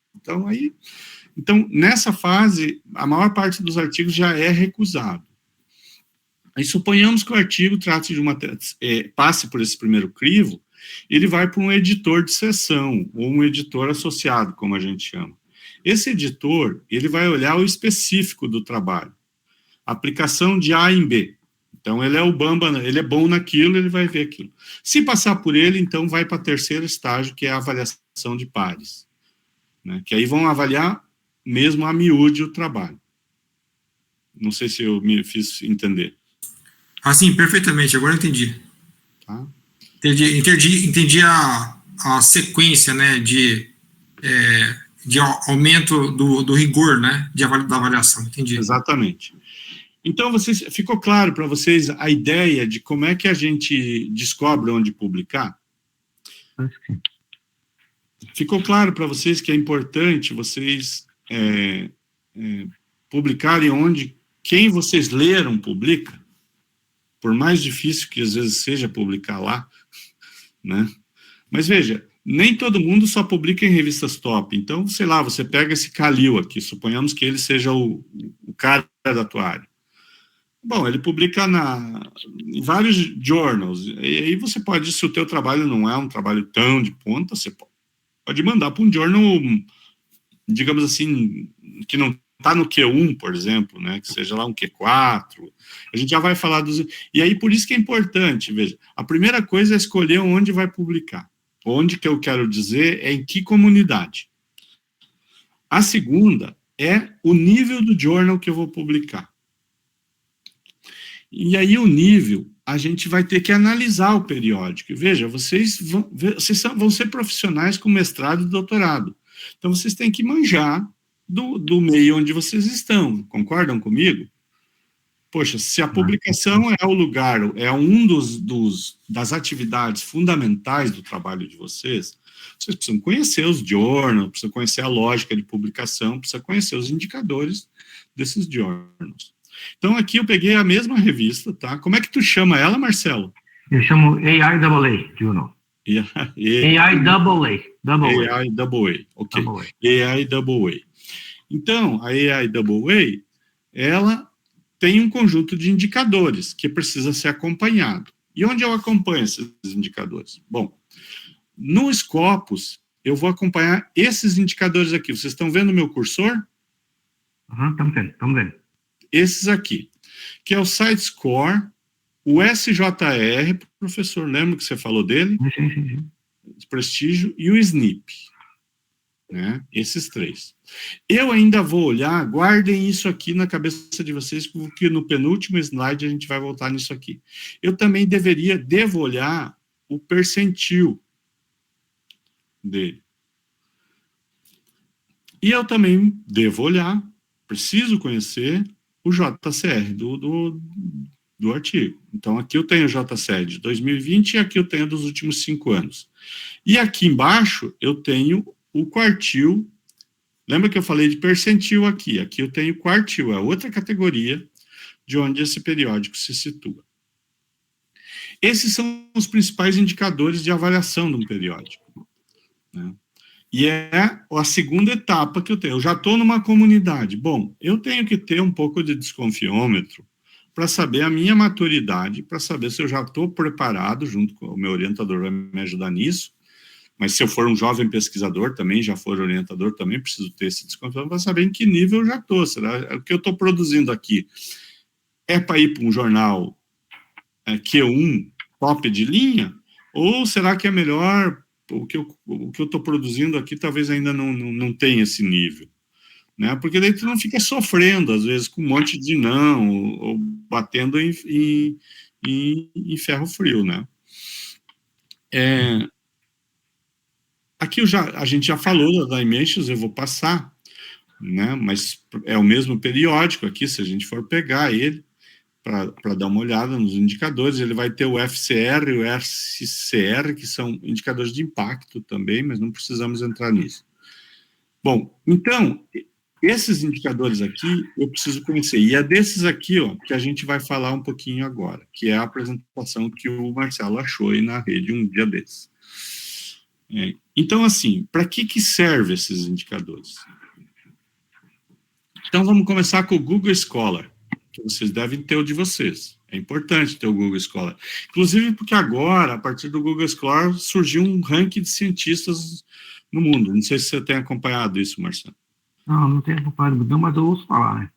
Então nessa fase, a maior parte dos artigos já é recusado. Aí suponhamos que o artigo trate de passe por esse primeiro crivo, ele vai para um editor de seção, ou um editor associado, como a gente chama. Esse editor, ele vai olhar o específico do trabalho. Aplicação de A em B. Então, ele é o bamba, ele é bom naquilo, ele vai ver aquilo. Se passar por ele, então, vai para o terceiro estágio, que é a avaliação de pares. Né? Que aí vão avaliar mesmo a miúde o trabalho. Não sei se eu me fiz entender. Sim, perfeitamente, agora eu entendi. Tá? Entendi a sequência, né, de aumento do rigor, né, da avaliação, entendi. Exatamente. Então, ficou claro para vocês a ideia de como é que a gente descobre onde publicar? Ficou claro para vocês que é importante vocês publicarem onde quem vocês leram publica? Por mais difícil que às vezes seja publicar lá, né? Mas veja, nem todo mundo só publica em revistas top. Então, sei lá, você pega esse Kalil aqui, suponhamos que ele seja o cara da tua área. Bom, ele publica em vários journals, e aí você pode, se o teu trabalho não é um trabalho tão de ponta, você pode mandar para um journal, digamos assim, que não está no Q1, por exemplo, né, que seja lá um Q4, a gente já vai falar dos... E aí, por isso que é importante, veja, a primeira coisa é escolher onde vai publicar. Onde que eu quero dizer é em que comunidade. A segunda é o nível do journal que eu vou publicar. E aí o nível, a gente vai ter que analisar o periódico. Veja, vocês vão ser profissionais com mestrado e doutorado. Então, vocês têm que manjar do meio onde vocês estão. Concordam comigo? Poxa, se a publicação é o lugar, é um das atividades fundamentais do trabalho de vocês precisam conhecer os journals, precisam conhecer a lógica de publicação, precisam conhecer os indicadores desses journals. Então, aqui eu peguei a mesma revista, tá? Como é que tu chama ela, Marcelo? Eu chamo AIAA Journal. AIAA, ok. AIAA. Então, a AIAA, ela tem um conjunto de indicadores que precisa ser acompanhado. E onde eu acompanho esses indicadores? Bom, no Scopus, eu vou acompanhar esses indicadores aqui. Vocês estão vendo o meu cursor? Estamos vendo. Esses aqui, que é o Site Score, o SJR, professor, lembra que você falou dele? Sim. Prestígio, e o SNP. Né? Esses três. Eu ainda vou olhar, guardem isso aqui na cabeça de vocês, porque no penúltimo slide a gente vai voltar nisso aqui. Eu também devo olhar o percentil dele. E eu também devo olhar, preciso conhecer o JCR do artigo. Então, aqui eu tenho o JCR de 2020 e aqui eu tenho dos últimos 5 anos. E aqui embaixo eu tenho o quartil. Lembra que eu falei de percentil aqui? Aqui eu tenho quartil, é outra categoria de onde esse periódico se situa. Esses são os principais indicadores de avaliação de um periódico. Né? E é a segunda etapa que eu tenho. Eu já estou numa comunidade. Bom, eu tenho que ter um pouco de desconfiômetro para saber a minha maturidade, para saber se eu já estou preparado, junto com o meu orientador vai me ajudar nisso, mas se eu for um jovem pesquisador também, já for orientador também, preciso ter esse desconfiômetro para saber em que nível eu já estou. Será o que eu estou produzindo aqui é para ir para um jornal Q1 top de linha? Ou será que é melhor... O que eu estou produzindo aqui talvez ainda não tenha esse nível, né? Porque daí tu não fica sofrendo, às vezes, com um monte de não, ou batendo em ferro frio, né? Aqui a gente já falou da Dimensions, eu vou passar, né? Mas é o mesmo periódico aqui, se a gente for pegar ele, para dar uma olhada nos indicadores, ele vai ter o FCR e o RCR, que são indicadores de impacto também, mas não precisamos entrar nisso. Bom, então, esses indicadores aqui eu preciso conhecer, e é desses aqui, ó, que a gente vai falar um pouquinho agora, que é a apresentação que o Marcelo achou aí na rede um dia desses. Então, assim, para que servem esses indicadores? Então, vamos começar com o Google Scholar, que vocês devem ter o de vocês. É importante ter o Google Scholar. Inclusive porque agora, a partir do Google Scholar, surgiu um ranking de cientistas no mundo. Não sei se você tem acompanhado isso, Marcelo. Não tenho acompanhado, não, mas eu ouço falar.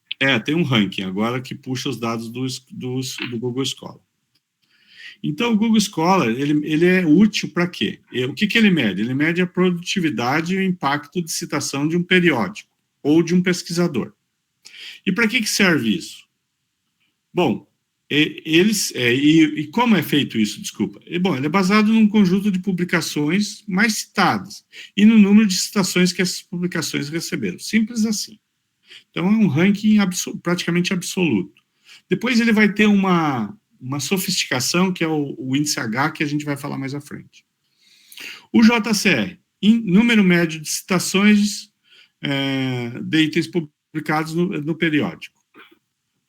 Tem um ranking agora que puxa os dados do Google Scholar. Então, o Google Scholar, ele é útil para quê? O que ele mede? Ele mede a produtividade e o impacto de citação de um periódico ou de um pesquisador. E para que serve isso? Bom, e como é feito isso, desculpa? Bom, ele é baseado num conjunto de publicações mais citadas e no número de citações que essas publicações receberam. Simples assim. Então, é um ranking praticamente absoluto. Depois ele vai ter uma sofisticação, que é o índice H, que a gente vai falar mais à frente. O JCR, número médio de citações de itens publicados no periódico,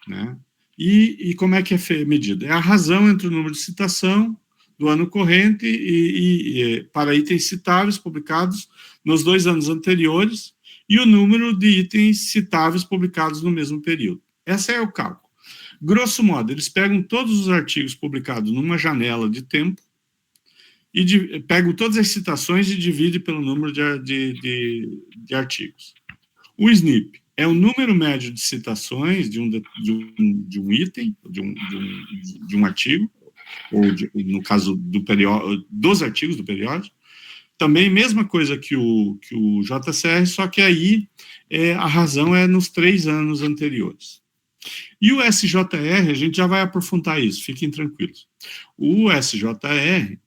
né? E como é que é medido? É a razão entre o número de citação do ano corrente para itens citáveis publicados nos 2 anos anteriores e o número de itens citáveis publicados no mesmo período. Esse é o cálculo. Grosso modo, eles pegam todos os artigos publicados numa janela de tempo e pegam todas as citações e dividem pelo número de artigos. O SNP é o número médio de citações de um item, de um artigo, ou no caso dos artigos do periódico. Também mesma coisa que o JCR, só que aí a razão é nos 3 anos anteriores. E o SJR, a gente já vai aprofundar isso, fiquem tranquilos. O SJR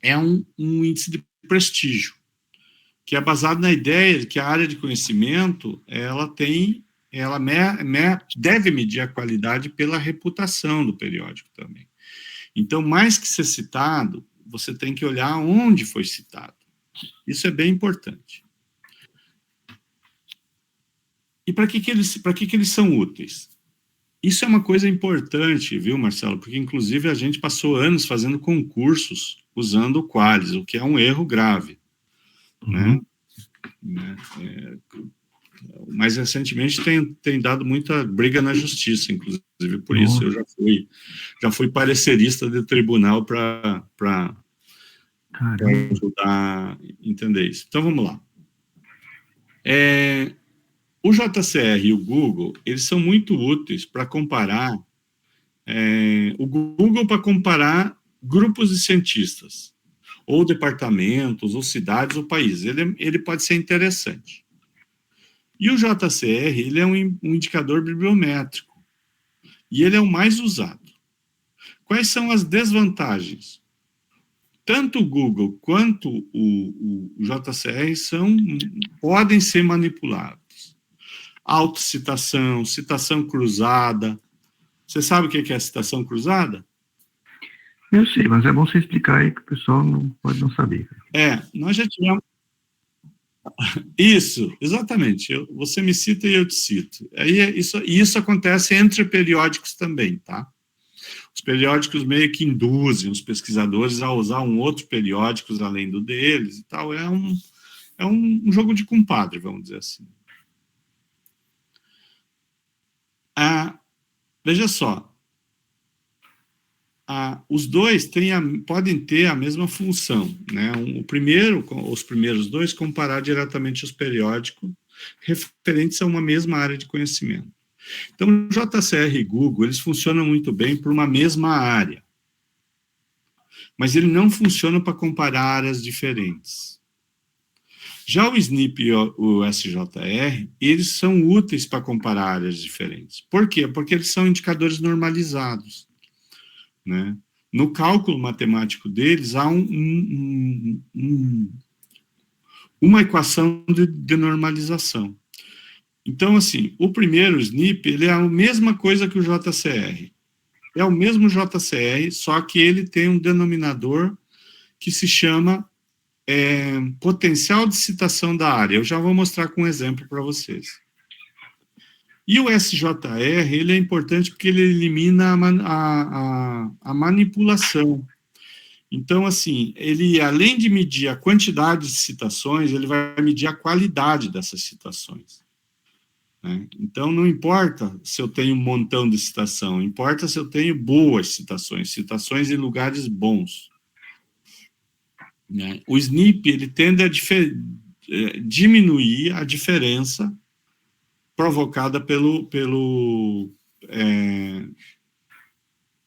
é um índice de prestígio, que é baseado na ideia de que a área de conhecimento, ela deve medir a qualidade pela reputação do periódico também. Então, mais que ser citado, você tem que olhar onde foi citado. Isso é bem importante. E para que eles são úteis? Isso é uma coisa importante, viu, Marcelo? Porque, inclusive, a gente passou anos fazendo concursos usando o Qualis, o que é um erro grave. Né? Mais recentemente tem dado muita briga na justiça, inclusive por isso eu já fui parecerista de tribunal para ajudar a entender isso. Então vamos lá. O JCR e o Google, eles são muito úteis para comparar o Google para comparar grupos de cientistas, ou departamentos, ou cidades, ou países. Ele pode ser interessante. E o JCR, ele é um indicador bibliométrico, e ele é o mais usado. Quais são as desvantagens? Tanto o Google quanto o JCR podem ser manipulados. Autocitação, citação cruzada. Você sabe o que é citação cruzada? Eu sei, mas é bom você explicar aí, que o pessoal pode não saber. Nós já tivemos... Isso, exatamente. Você me cita e eu te cito. Isso acontece entre periódicos também, tá? Os periódicos meio que induzem os pesquisadores a usar um outro periódico além do deles e tal. É um jogo de compadre, vamos dizer assim. Veja só. Os dois podem ter a mesma função, né? Os primeiros dois, comparar diretamente os periódicos referentes a uma mesma área de conhecimento. Então, JCR e Google, eles funcionam muito bem por uma mesma área, mas ele não funciona para comparar áreas diferentes. Já o SNP e o SJR, eles são úteis para comparar áreas diferentes. Por quê? Porque eles são indicadores normalizados. Né? No cálculo matemático deles, há uma equação de normalização. Então, assim, o primeiro SNP, ele é a mesma coisa que o JCR. É o mesmo JCR, só que ele tem um denominador que se chama potencial de citação da área. Eu já vou mostrar com um exemplo para vocês. E o SJR, ele é importante porque ele elimina a manipulação. Então, assim, ele, além de medir a quantidade de citações, ele vai medir a qualidade dessas citações. né? Então, não importa se eu tenho um montão de citação, importa se eu tenho boas citações, citações em lugares bons, né? O SNP, ele tende a diminuir a diferença provocada pelo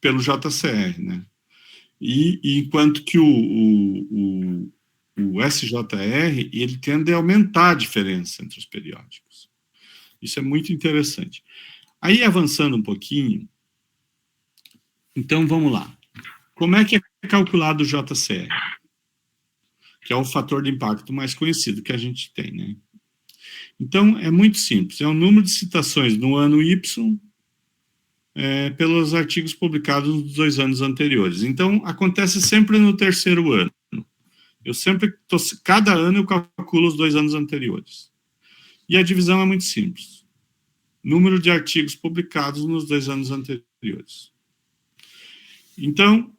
JCR, né? E enquanto que o SJR, ele tende a aumentar a diferença entre os periódicos. Isso é muito interessante. Aí, avançando um pouquinho, então, vamos lá. Como é que é calculado o JCR? Que é o fator de impacto mais conhecido que a gente tem, né? Então, é muito simples. É o número de citações no ano Y pelos artigos publicados nos 2 anos anteriores. Então, acontece sempre no terceiro ano. Cada ano eu calculo os 2 anos anteriores. E a divisão é muito simples. Número de artigos publicados nos 2 anos anteriores. Então,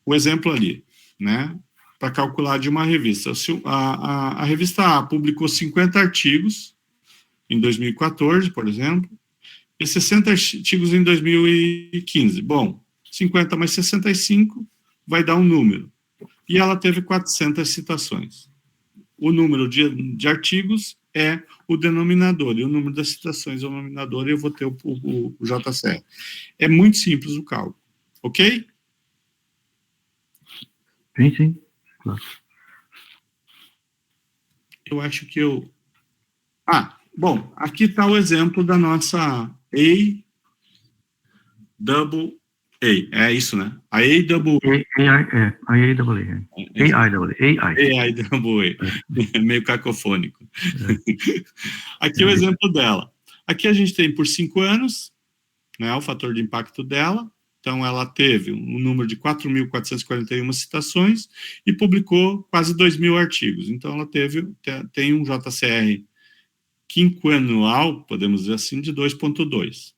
o exemplo ali, né? Para calcular de uma revista. A revista A publicou 50 artigos em 2014, por exemplo, e 60 artigos em 2015. Bom, 50 mais 65 vai dar um número. E ela teve 400 citações. O número de artigos é o denominador, e o número das citações é o denominador, e eu vou ter o JCR. É muito simples o cálculo, ok? Sim. Claro. Eu acho que eu... bom, aqui está o exemplo da nossa AAA. É isso, né? A AAA. É meio cacofônico. Aqui é o exemplo dela. Aqui a gente tem por 5 anos, né, o fator de impacto dela. Então, ela teve um número de 4.441 citações e publicou quase 2.000 artigos. Então, ela tem um JCR quinquenal, podemos dizer assim, de 2,2.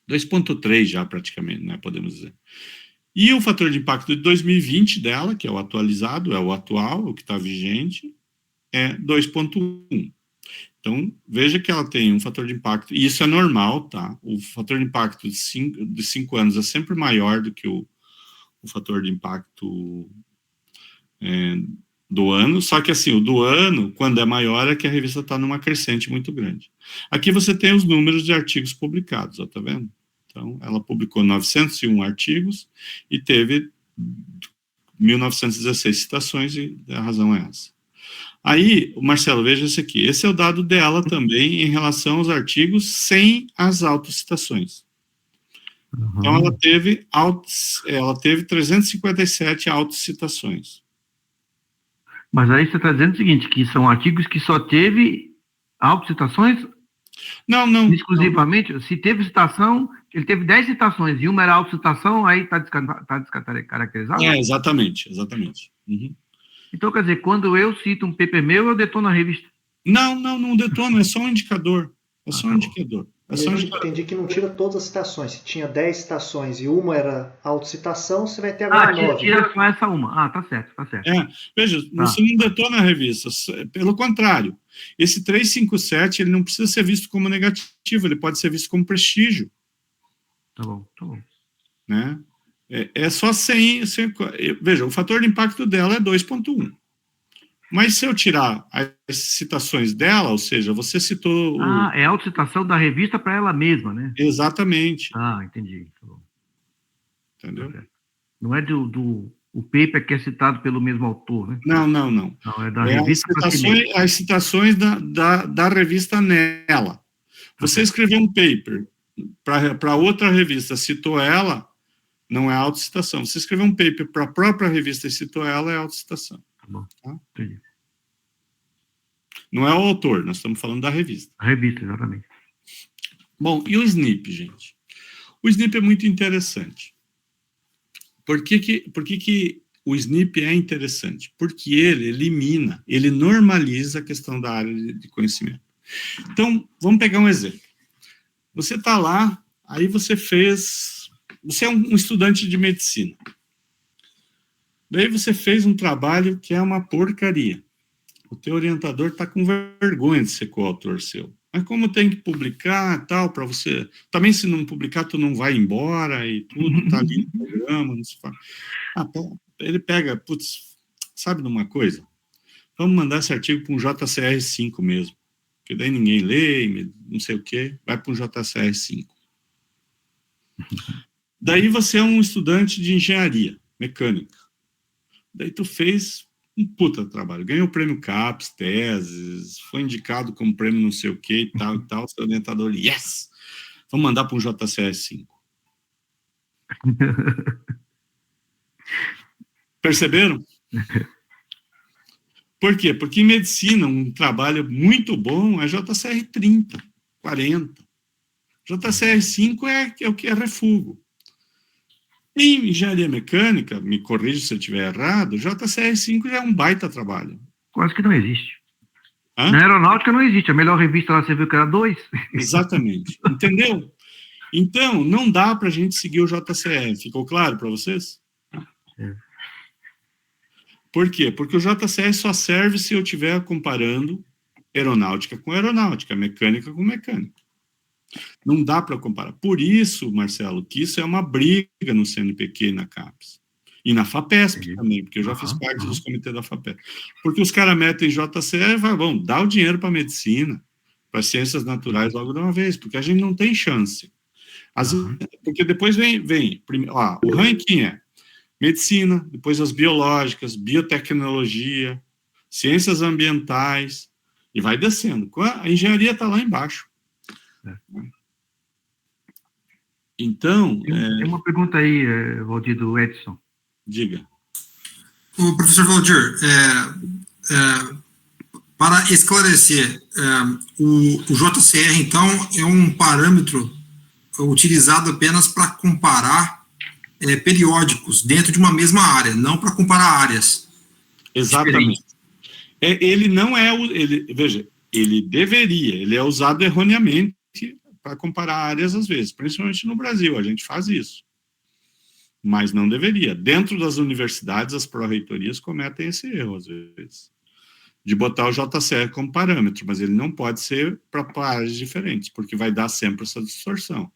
2,3 já praticamente, né, podemos dizer. E o fator de impacto de 2020 dela, que é o atualizado, é o atual, o que está vigente, é 2,1. Então, veja que ela tem um fator de impacto, e isso é normal, tá? O fator de impacto de 5 anos é sempre maior do que o fator de impacto do ano, só que assim, o do ano, quando é maior, é que a revista está numa crescente muito grande. Aqui você tem os números de artigos publicados, ó, tá vendo? Então, ela publicou 901 artigos e teve 1.916 citações, e a razão é essa. Aí, Marcelo, veja esse aqui. Esse é o dado dela também em relação aos artigos sem as autocitações. Uhum. Então, ela teve 357 autocitações. Mas aí você está dizendo o seguinte, que são artigos que só teve autocitações? Não. Exclusivamente? Não. Se teve citação, ele teve 10 citações e uma era autocitação, aí está descaracterizado? Exatamente. Uhum. Então, quer dizer, quando eu cito um paper meu, eu detono a revista? Não detono, é só um indicador. Indicador. Eu entendi que não tira todas as citações. Se tinha 10 citações e uma era autocitação, você vai ter agora 9. Tira só essa uma. Tá certo. Veja, você não detona a revista. Pelo contrário, esse 357, ele não precisa ser visto como negativo, ele pode ser visto como prestígio. Tá bom. Né? É só sem... Veja, o fator de impacto dela é 2,1. Mas se eu tirar as citações dela, ou seja, você citou... é a autocitação da revista para ela mesma, né? Exatamente. Entendi. Tá bom. Entendeu? Tá, não é o paper que é citado pelo mesmo autor, né? Não. Não, é da revista para si mesmo. As citações da revista nela. Você escreveu um paper para outra revista, citou ela, não é autocitação. Você escreveu um paper para a própria revista e citou ela, é autocitação. Tá bom, tá? Entendi. Não é o autor, nós estamos falando da revista. A revista, exatamente. Bom, e o SNP, gente? O SNP é muito interessante. Por que o SNP é interessante? Porque ele normaliza a questão da área de conhecimento. Então, vamos pegar um exemplo. Você está lá, aí você é um estudante de medicina. Daí você fez um trabalho que é uma porcaria. O teu orientador está com vergonha de ser coautor seu. Mas como tem que publicar, tal, para você... Também, se não publicar, tu não vai embora e tudo, tá ali no programa, não se fala. Ele pega, putz, sabe de uma coisa? Vamos mandar esse artigo para um JCR5 mesmo, porque daí ninguém lê, não sei o quê, vai para um JCR5. Daí você é um estudante de engenharia mecânica. Daí tu fez um puta trabalho, ganhou o prêmio CAPES, teses, foi indicado como prêmio não sei o que e tal, seu orientador, yes! Vamos mandar para um JCR5. Perceberam? Por quê? Porque em medicina, um trabalho muito bom é JCR 30, 40. JCR 5 é o que é refúgio. Em engenharia mecânica, me corrija se eu estiver errado, JCR 5 já é um baita trabalho. Quase que não existe. Hã? Na aeronáutica não existe. A melhor revista lá, você viu que era 2. Exatamente. Entendeu? Então, não dá para a gente seguir o JCR. Ficou claro para vocês? É. Por quê? Porque o JCR só serve se eu estiver comparando aeronáutica com aeronáutica, mecânica com mecânica. Não dá para comparar. Por isso, Marcelo, que isso é uma briga no CNPq e na CAPES. E na FAPESP também, porque eu já fiz parte dos comitês da FAPESP. Porque os caras metem JCR e vão dar o dinheiro para a medicina, para as ciências naturais logo de uma vez, porque a gente não tem chance. Porque depois vem o ranking é medicina, depois as biológicas, biotecnologia, ciências ambientais, e vai descendo. A engenharia está lá embaixo. Então... Tem uma pergunta aí, Valdir, do Edson. Diga. O professor Valdir, para esclarecer, o JCR, então, é um parâmetro utilizado apenas para comparar periódicos dentro de uma mesma área, não para comparar áreas. Exatamente. Ele não é... veja, ele é usado erroneamente para comparar áreas às vezes, principalmente no Brasil, a gente faz isso. Mas não deveria. Dentro das universidades, as pró-reitorias cometem esse erro, às vezes, de botar o JCR como parâmetro, mas ele não pode ser para áreas diferentes, porque vai dar sempre essa distorção.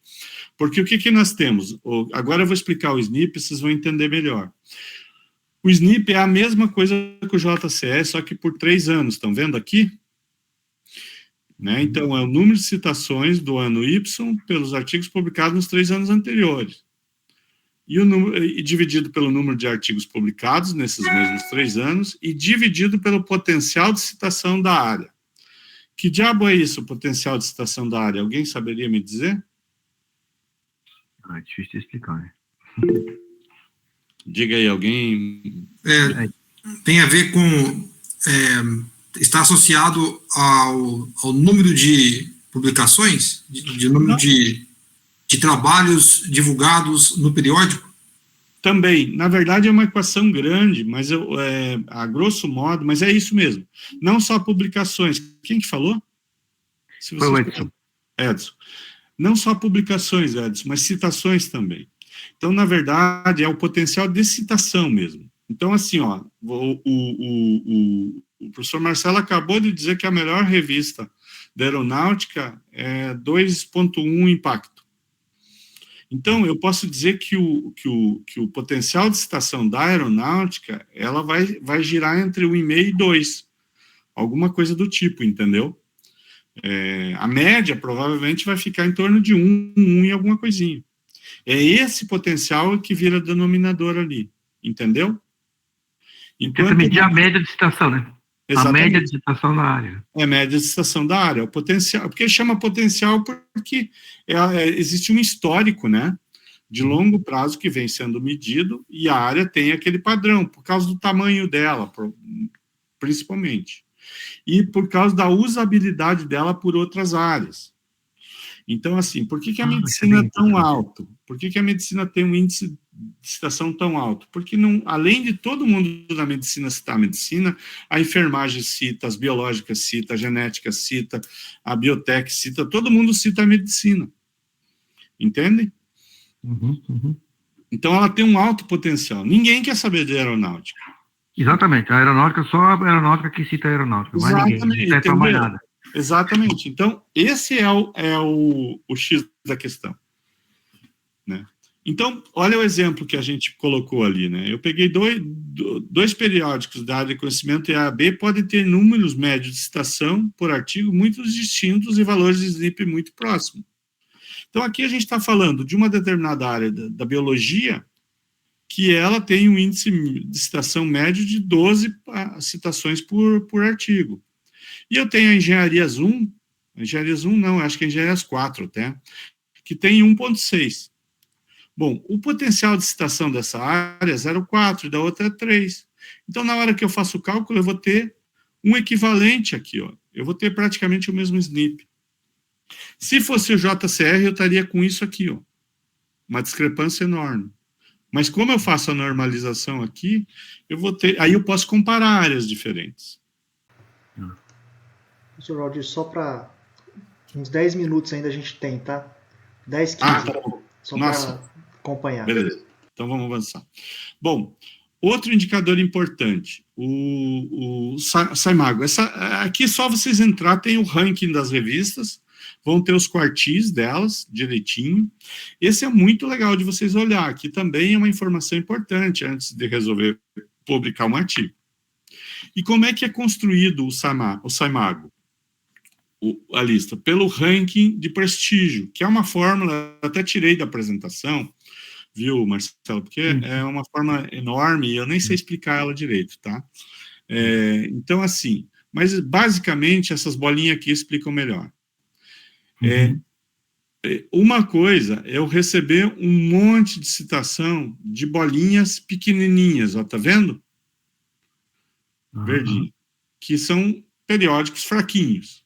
Porque o que nós temos? Agora eu vou explicar o SNP, vocês vão entender melhor. O SNP é a mesma coisa que o JCR, só que por 3 anos, estão vendo aqui? Né? Então, é o número de citações do ano Y pelos artigos publicados nos 3 anos anteriores. E dividido pelo número de artigos publicados nesses mesmos 3 anos e dividido pelo potencial de citação da área. Que diabo é isso, o potencial de citação da área? Alguém saberia me dizer? É difícil de explicar, né? Diga aí, alguém... Tem a ver com... está associado ao número de publicações, de número de trabalhos divulgados no periódico? Também. Na verdade, é uma equação grande, mas a grosso modo, mas é isso mesmo. Não só publicações. Quem que falou? Foi o Edson. Edson. Não só publicações, Edson, mas citações também. Então, na verdade, é o potencial de citação mesmo. Então, assim, ó, o professor Marcelo acabou de dizer que a melhor revista da aeronáutica é 2.1 impacto. Então, eu posso dizer que o potencial de citação da aeronáutica, ela vai girar entre 1,5 e 2, alguma coisa do tipo, entendeu? A média, provavelmente, vai ficar em torno de 1 e alguma coisinha. É esse potencial que vira denominador ali, entendeu? Tenta medir a média de citação, né? Exatamente. A média de citação da área. É a média de citação da área, o potencial, porque chama potencial porque existe um histórico, né, de longo prazo que vem sendo medido e a área tem aquele padrão, por causa do tamanho dela, principalmente, e por causa da usabilidade dela por outras áreas. Então, assim, por que a medicina é tão alto? Por que a medicina tem um índice de citação tão alto? Porque, além de todo mundo da medicina citar a medicina, a enfermagem cita, as biológicas cita, a genética cita, a biotech cita, todo mundo cita a medicina. Entende? Então, ela tem um alto potencial. Ninguém quer saber de aeronáutica. Exatamente. A aeronáutica, só a aeronáutica que cita a aeronáutica. Mas ninguém. Não serve para mais nada. Exatamente. Então, esse é o X da questão, né? Então, olha o exemplo que a gente colocou ali, né? Eu peguei dois periódicos da área de conhecimento EAB, podem ter números médios de citação por artigo muito distintos e valores de SNP muito próximos. Então, aqui a gente está falando de uma determinada área da biologia, que ela tem um índice de citação médio de 12 citações por artigo. E eu tenho a Engenharias 1 não, acho que é Engenharias 4 até, que tem 1,6. Bom, o potencial de citação dessa área é 0,4 e da outra é 3. Então, na hora que eu faço o cálculo, eu vou ter um equivalente aqui, ó. Eu vou ter praticamente o mesmo SNP. Se fosse o JCR, eu estaria com isso aqui, ó. Uma discrepância enorme. Mas como eu faço a normalização aqui, eu vou ter... Aí eu posso comparar áreas diferentes. Professor Valdir, só para uns 10 minutos ainda a gente tem, tá? 10, 15. Tá bom. Só para acompanhar. Beleza. Então vamos avançar. Bom, outro indicador importante, o SciMago. Aqui só vocês entrar, tem o ranking das revistas, vão ter os quartis delas, direitinho. Esse é muito legal de vocês olhar. Aqui também é uma informação importante antes de resolver publicar um artigo. E como é que é construído o SciMago? A lista? Pelo ranking de prestígio, que é uma fórmula, até tirei da apresentação, viu, Marcelo? Porque é uma forma enorme e eu nem sei explicar ela direito, tá? Então, assim, mas basicamente essas bolinhas aqui explicam melhor. Uma coisa é eu receber um monte de citação de bolinhas pequenininhas, ó, tá vendo? Verdinho. Que são periódicos fraquinhos.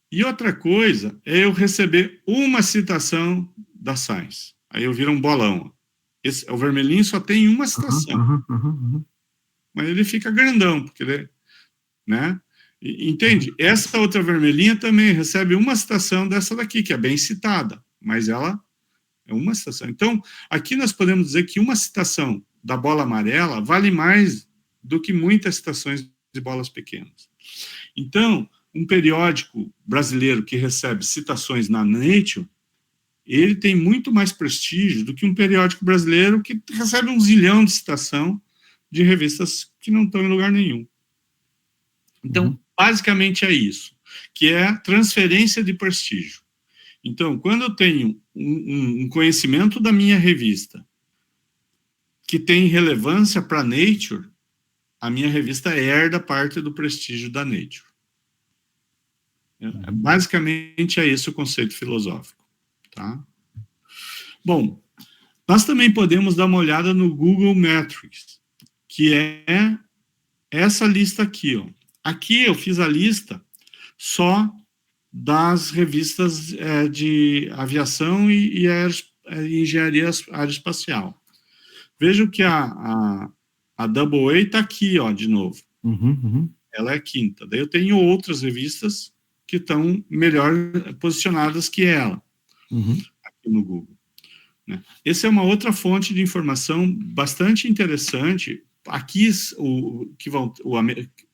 E outra coisa é eu receber uma citação da Science. Aí eu viro um bolão. O vermelhinho só tem uma citação. Mas ele fica grandão, porque ele, né? Entende? Essa outra vermelhinha também recebe uma citação dessa daqui, que é bem citada, mas ela é uma citação. Então, aqui nós podemos dizer que uma citação da bola amarela vale mais do que muitas citações de bolas pequenas. Então, um periódico brasileiro que recebe citações na Nature, ele tem muito mais prestígio do que um periódico brasileiro que recebe 1 zilhão de citação de revistas que não estão em lugar nenhum. Então, basicamente é isso, que é transferência de prestígio. Então, quando eu tenho um conhecimento da minha revista que tem relevância para a Nature, a minha revista herda parte do prestígio da Nature. Basicamente é esse o conceito filosófico. Tá? Bom, nós também podemos dar uma olhada no Google Metrics, que é essa lista aqui, ó. Aqui eu fiz a lista só das revistas de aviação e engenharia aeroespacial. Vejo que a AA está aqui, ó, de novo. Ela é a quinta. Daí eu tenho outras revistas que estão melhor posicionadas que ela, aqui no Google. Né? Essa é uma outra fonte de informação bastante interessante. Aqui,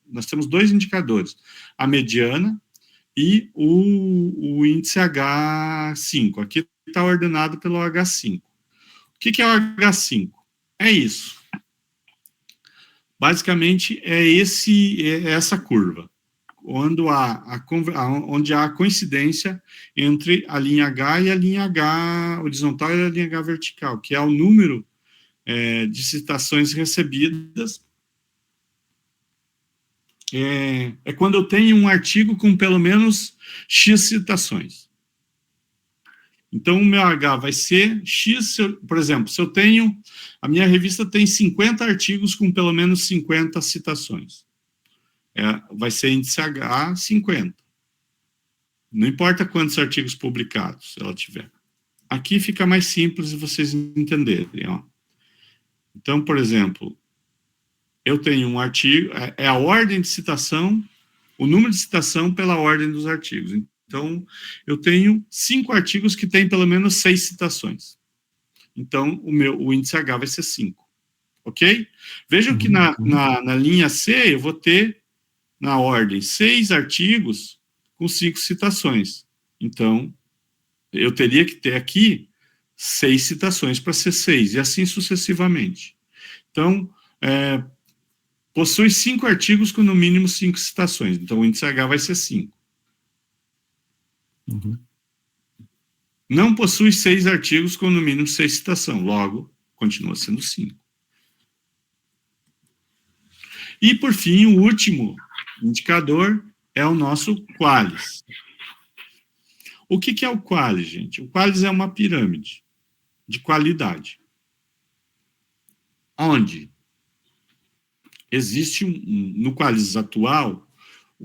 nós temos 2 indicadores, a mediana e o índice H5. Aqui está ordenado pelo H5. O que é o H5? É isso. Basicamente, é essa curva, onde há coincidência entre a linha H e a linha H horizontal e a linha H vertical, que é o número de citações recebidas. É quando eu tenho um artigo com pelo menos X citações. Então, o meu H vai ser X, por exemplo, se eu tenho... A minha revista tem 50 artigos com pelo menos 50 citações. Vai ser índice H 50. Não importa quantos artigos publicados ela tiver. Aqui fica mais simples de vocês entenderem. Ó. Então, por exemplo, eu tenho um artigo, é a ordem de citação, o número de citação pela ordem dos artigos. Então, eu tenho 5 artigos que têm pelo menos 6 citações. Então, o índice H vai ser 5. Ok? Vejam que na linha C, eu vou ter, na ordem 6 artigos com 5 citações. Então, eu teria que ter aqui 6 citações para ser 6, e assim sucessivamente. Então, possui 5 artigos com no mínimo 5 citações. Então, o índice H vai ser 5. Uhum. Não possui 6 artigos com no mínimo 6 citações. Logo, continua sendo 5. E, por fim, o último indicador é o nosso QALYS. O que é o QALYS, gente? O QALYS é uma pirâmide de qualidade. Onde existe, no QALYS atual,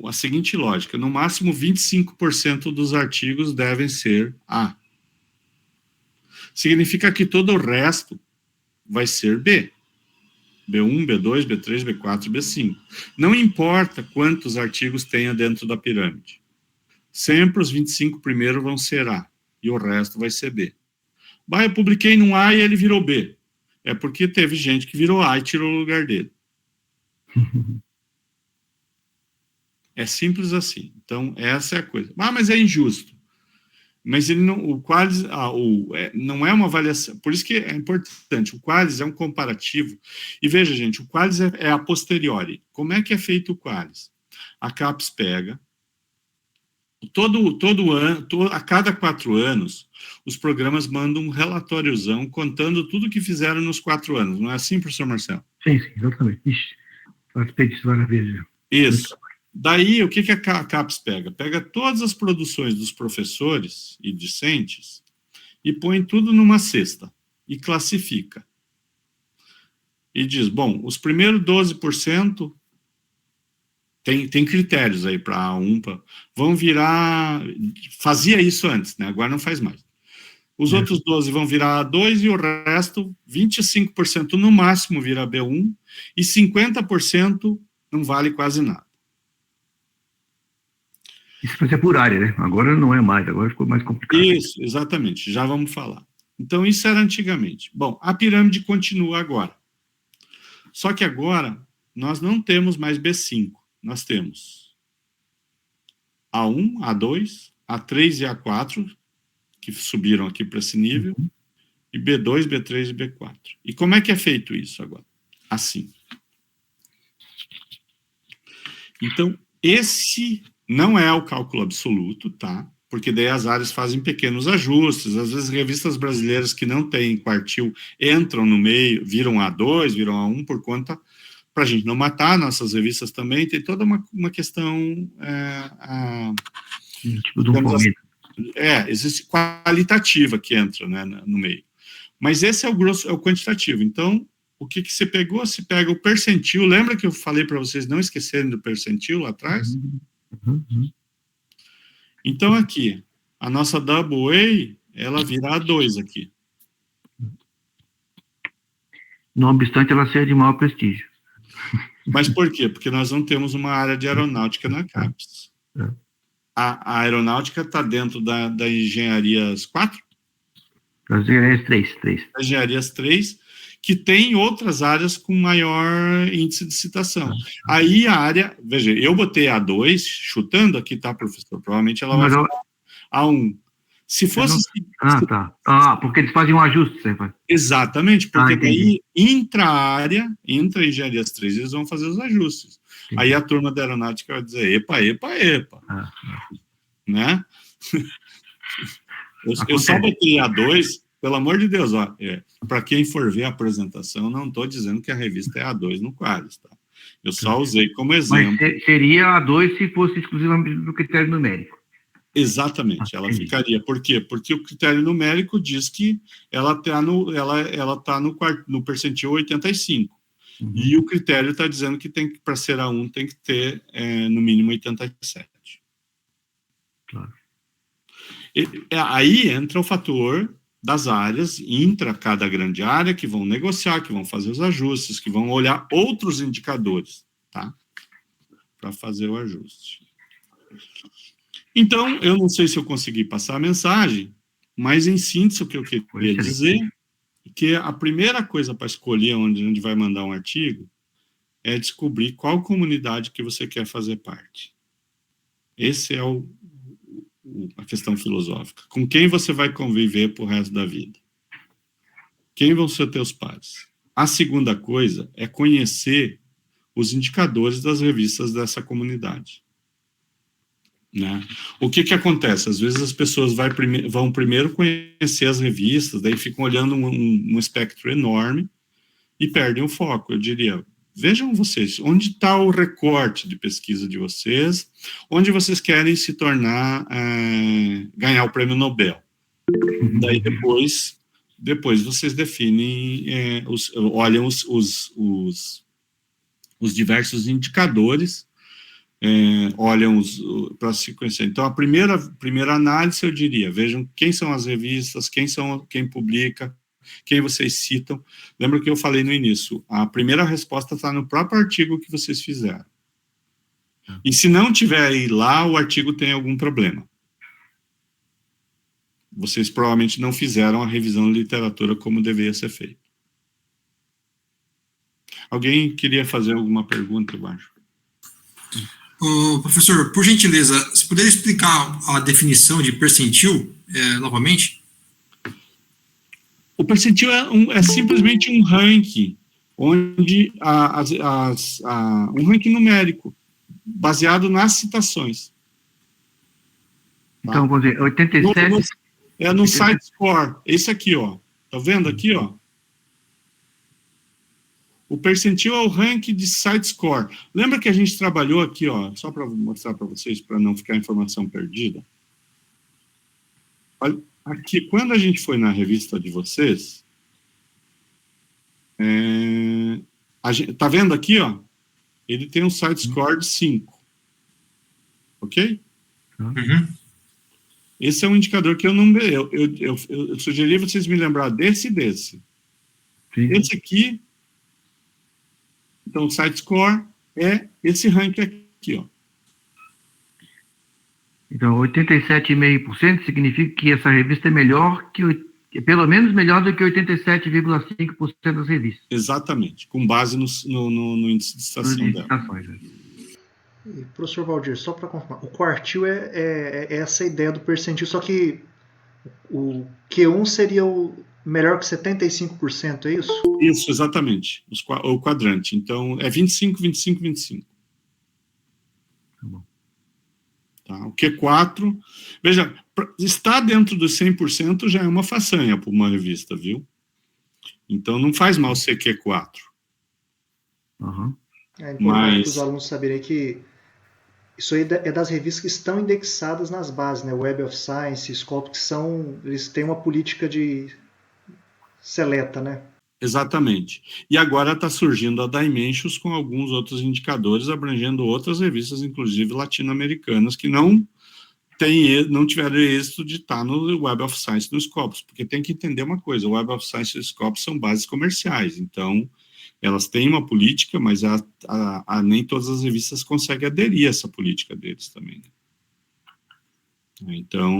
a seguinte lógica: no máximo 25% dos artigos devem ser A. Significa que todo o resto vai ser B. B1, B2, B3, B4, B5. Não importa quantos artigos tenha dentro da pirâmide. Sempre os 25 primeiros vão ser A, e o resto vai ser B. Bah, eu publiquei num A e ele virou B. É porque teve gente que virou A e tirou o lugar dele. É simples assim. Então, essa é a coisa. Ah, mas é injusto. Mas ele não, o QALYS não é uma avaliação. Por isso que é importante. O QALYS é um comparativo. E veja, gente, o QALYS é a posteriori. Como é que é feito o QALYS? A CAPES pega, todo ano, a cada 4 anos, os programas mandam um relatóriozão contando tudo que fizeram nos 4 anos. Não é assim, professor Marcelo? Sim, exatamente. Ixi, participei disso várias vezes. Isso. Daí, o que a CAPES pega? Pega todas as produções dos professores e discentes e põe tudo numa cesta e classifica. E diz, bom, os primeiros 12% tem critérios aí para A1, vão virar... Fazia isso antes, né? Agora não faz mais. Os outros 12 vão virar A2 e o resto, 25% no máximo, vira B1 e 50% não vale quase nada. Isso fazia por área, né? Agora não é mais, agora ficou mais complicado. Isso, exatamente, já vamos falar. Então, isso era antigamente. Bom, a pirâmide continua agora. Só que agora, nós não temos mais B5. Nós temos A1, A2, A3 e A4, que subiram aqui para esse nível, e B2, B3 e B4. E como é que é feito isso agora? Assim. Então, esse não é o cálculo absoluto, tá? Porque daí as áreas fazem pequenos ajustes, às vezes revistas brasileiras que não têm quartil entram no meio, viram A2, viram A1 por conta, para a gente não matar, nossas revistas também, tem toda uma questão... tipo do assim, existe qualitativa que entra, né, no meio. Mas esse é o grosso, é o quantitativo. Então, o que você pegou? Se pega o percentil, lembra que eu falei para vocês não esquecerem do percentil lá atrás? Então, aqui, a nossa double A, ela vira A2 aqui. Não obstante ela ser de maior prestígio. Mas por quê? Porque nós não temos uma área de aeronáutica na CAPES. A aeronáutica está dentro da engenharias 4? Das engenharias 3. Das engenharias 3, que tem outras áreas com maior índice de citação. Aí a área, veja, eu botei A2, chutando aqui, tá, professor? Provavelmente ela vai ficar A1. Se fosse... tá. Porque eles fazem um ajuste, sempre. Exatamente, porque daí, intra engenharias 3, eles vão fazer os ajustes. Entendi. Aí a turma da aeronáutica vai dizer, epa. Né? Eu só botei A2, pelo amor de Deus, para quem for ver a apresentação, não estou dizendo que a revista é A2 no QALYS, tá? Eu só usei como exemplo. Mas seria A2 se fosse exclusivamente do critério numérico. Exatamente, ela ficaria. Por quê? Porque o critério numérico diz que ela está no percentil 85. E o critério está dizendo que para ser A1 tem que ter no mínimo 87. Claro. Aí entra o fator das áreas, intra cada grande área, que vão negociar, que vão fazer os ajustes, que vão olhar outros indicadores, tá? Para fazer o ajuste. Então, eu não sei se eu consegui passar a mensagem, mas em síntese o que eu queria dizer é que a primeira coisa para escolher onde vai mandar um artigo é descobrir qual comunidade que você quer fazer parte. Esse é a questão filosófica. Com quem você vai conviver pro resto da vida? Quem vão ser teus pares? A segunda coisa é conhecer os indicadores das revistas dessa comunidade. Né? O que acontece? Às vezes as pessoas vão primeiro conhecer as revistas, daí ficam olhando um espectro enorme e perdem o foco. Eu diria, vejam vocês, onde está o recorte de pesquisa de vocês, onde vocês querem se tornar, ganhar o prêmio Nobel. Daí depois vocês definem, olham os diversos indicadores, olham para se conhecer. Então, a primeira análise, eu diria, vejam quem são as revistas, quem publica, quem vocês citam. Lembra que eu falei no início, a primeira resposta está no próprio artigo que vocês fizeram. E se não tiver aí lá, o artigo tem algum problema. Vocês provavelmente não fizeram a revisão de literatura como deveria ser feito. Alguém queria fazer alguma pergunta, eu acho? Professor, por gentileza, você poderia explicar a definição de percentil novamente? O percentil é simplesmente um ranking, onde um ranking numérico, baseado nas citações. Tá? Então, vou dizer, 87... É no site score, esse aqui, ó. Tá vendo aqui, ó? O percentil é o ranking de site score. Lembra que a gente trabalhou aqui, ó, só para mostrar para vocês, para não ficar a informação perdida. Olha, aqui, quando a gente foi na revista de vocês, tá vendo aqui, ó? Ele tem um site score de 5. Ok? Uhum. Esse é um indicador que eu não... Eu sugeri vocês me lembrar desse e desse. Sim. Esse aqui... Então, o site score é esse ranking aqui, ó. Então, 87,5% significa que essa revista é melhor pelo menos melhor do que 87,5% das revistas. Exatamente, com base no índice de citação dela. E, professor Valdir, só para confirmar, o quartil é essa ideia do percentil, só que o Q1 seria o melhor que 75%, é isso? Isso, exatamente, o quadrante. Então, é 25, 25, 25. Tá bom. Tá, o Q4, veja, estar dentro dos 100% já é uma façanha para uma revista, viu? Então, não faz mal ser Q4. Uhum. É importante para os alunos saberem que isso aí é das revistas que estão indexadas nas bases, né? Web of Science, Scopus, eles têm uma política de seleta, né? Exatamente. E agora está surgindo a Dimensions com alguns outros indicadores, abrangendo outras revistas, inclusive latino-americanas, que não tiveram êxito de estar no Web of Science no Scopus, porque tem que entender uma coisa, o Web of Science e o Scopus são bases comerciais, então elas têm uma política, mas nem todas as revistas conseguem aderir a essa política deles também. Então,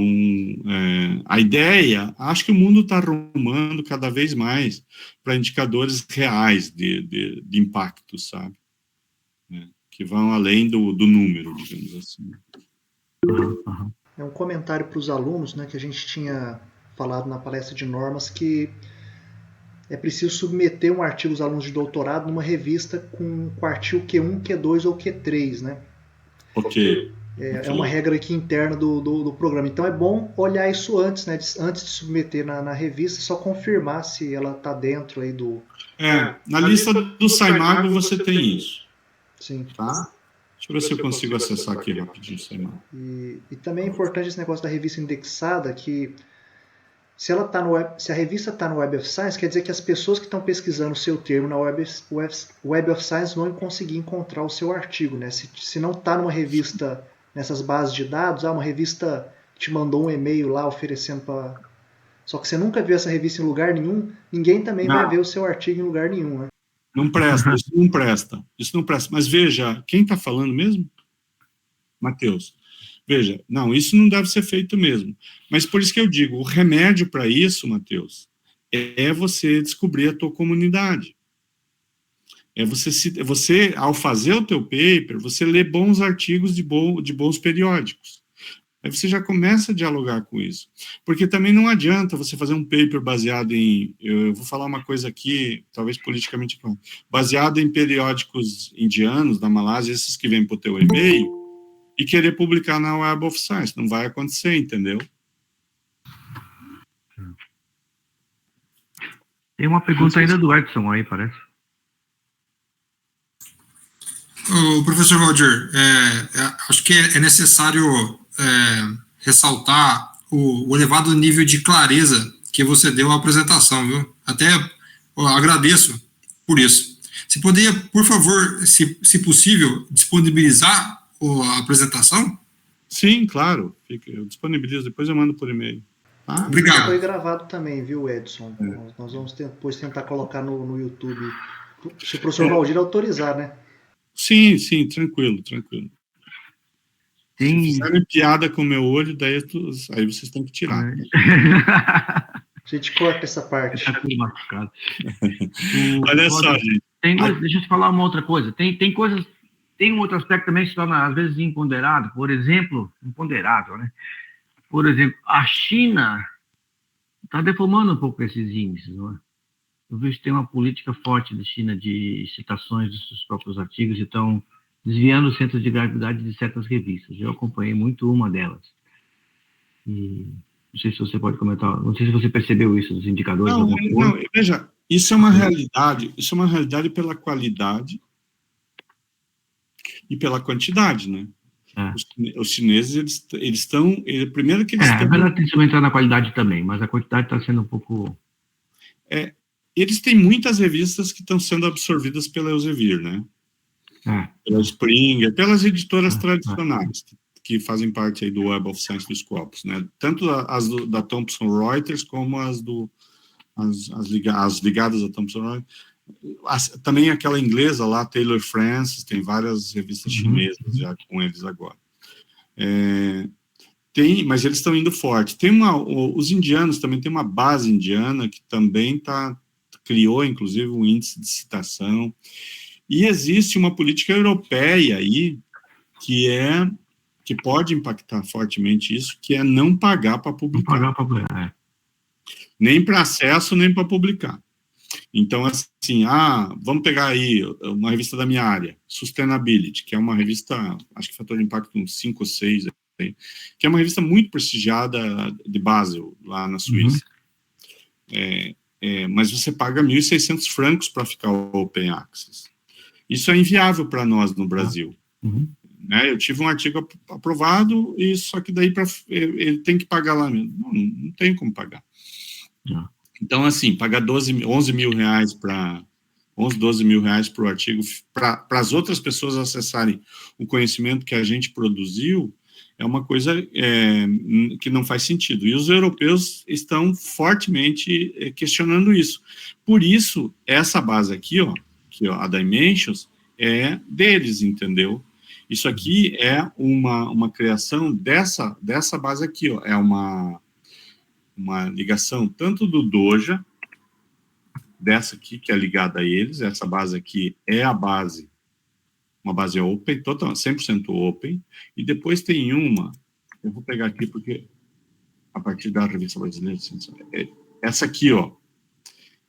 a ideia, acho que o mundo está arrumando cada vez mais para indicadores reais de impacto, sabe? Que vão além do número, digamos assim. Uhum. É um comentário para os alunos, né, que a gente tinha falado na palestra de normas, que é preciso submeter um artigo dos alunos de doutorado numa revista com quartil Q1, Q2 ou Q3, né? Ok. É uma regra aqui interna do programa. Então é bom olhar isso antes, né? Antes de submeter na revista, só confirmar se ela está dentro aí do... Na lista do SciMago você tem isso. Sim. Tá? Deixa eu ver se eu consigo acessar aqui rapidinho o SciMago. E também é importante esse negócio da revista indexada, que se a revista está no Web of Science, quer dizer que as pessoas que estão pesquisando o seu termo na Web of Science vão conseguir encontrar o seu artigo, né? Se não está numa revista, nessas bases de dados, uma revista te mandou um e-mail lá oferecendo para... Só que você nunca viu essa revista em lugar nenhum, ninguém também vai ver o seu artigo em lugar nenhum, né? Não presta, isso não presta. Mas veja, quem está falando mesmo? Matheus. Veja, não, isso não deve ser feito mesmo. Mas por isso que eu digo, o remédio para isso, Matheus, é você descobrir a tua comunidade. você, ao fazer o teu paper, você lê bons artigos de bons periódicos. Aí você já começa a dialogar com isso. Porque também não adianta você fazer um paper baseado em... Eu vou falar uma coisa aqui, talvez politicamente... Baseado em periódicos indianos, da Malásia, esses que vêm para o teu e-mail, e querer publicar na Web of Science. Não vai acontecer, entendeu? Tem uma pergunta ainda do Edson aí, parece. O professor Valdir, acho que é necessário ressaltar o elevado nível de clareza que você deu à apresentação, viu? Até agradeço por isso. Você poderia, por favor, se possível, disponibilizar a apresentação? Sim, claro. Eu disponibilizo, depois eu mando por e-mail. Tá? Obrigado. Foi gravado também, viu, Edson? Nós vamos depois tentar colocar no YouTube, se o professor Valdir autorizar, né? Sim, tranquilo. Tem... Se fizerem piada com o meu olho, daí aí vocês têm que tirar. A gente corta essa parte. Tá tudo machucado. Olha só, gente. Deixa eu te falar uma outra coisa. Tem coisas... Tem um outro aspecto também que se torna, às vezes, imponderável. Por exemplo, imponderável, né? Por exemplo, a China está deformando um pouco esses índices, não é? Eu vejo que tem uma política forte da China de citações dos seus próprios artigos e estão desviando o centro de gravidade de certas revistas. Eu acompanhei muito uma delas. E não sei se você pode comentar, não sei se você percebeu isso dos indicadores. Não, veja, isso é uma realidade pela qualidade e pela quantidade, né? Os chineses, eles estão... Primeiro que eles estão... É verdade que eles vão entrar na qualidade também, mas a quantidade está sendo um pouco... Eles têm muitas revistas que estão sendo absorvidas pela Elsevier, né? Pela Springer, pelas editoras tradicionais, que fazem parte aí do Web of Science dos Scopus, né? Tanto as da Thomson Reuters, como as ligadas a Thomson Reuters. Também aquela inglesa lá, Taylor Francis, tem várias revistas chinesas já com eles agora. Mas eles estão indo forte. Os indianos também tem uma base indiana que também criou, inclusive, um índice de citação. E existe uma política europeia aí que pode impactar fortemente isso, que é não pagar para publicar. Não pagar para publicar. Nem para acesso, nem para publicar. Então, assim, vamos pegar aí uma revista da minha área, Sustainability, que é uma revista, acho que fator de impacto uns 5 ou 6, que é uma revista muito prestigiada de Basel, lá na Suíça. Mas você paga 1.600 francos para ficar Open Access. Isso é inviável para nós no Brasil. Né? Eu tive um artigo aprovado, e só que daí ele tem que pagar lá mesmo. Não tem como pagar. Então, assim, pagar 11 mil reais para 12 mil reais para o artigo, para as outras pessoas acessarem o conhecimento que a gente produziu, é uma coisa que não faz sentido. E os europeus estão fortemente questionando isso. Por isso, essa base aqui, a Dimensions, é deles, entendeu? Isso aqui é uma criação dessa base aqui, é uma ligação tanto do Doja, dessa aqui, que é ligada a eles, essa base aqui é a base, uma base open, 100% open, e depois tem uma, eu vou pegar aqui porque, a partir da revista brasileira, essa aqui,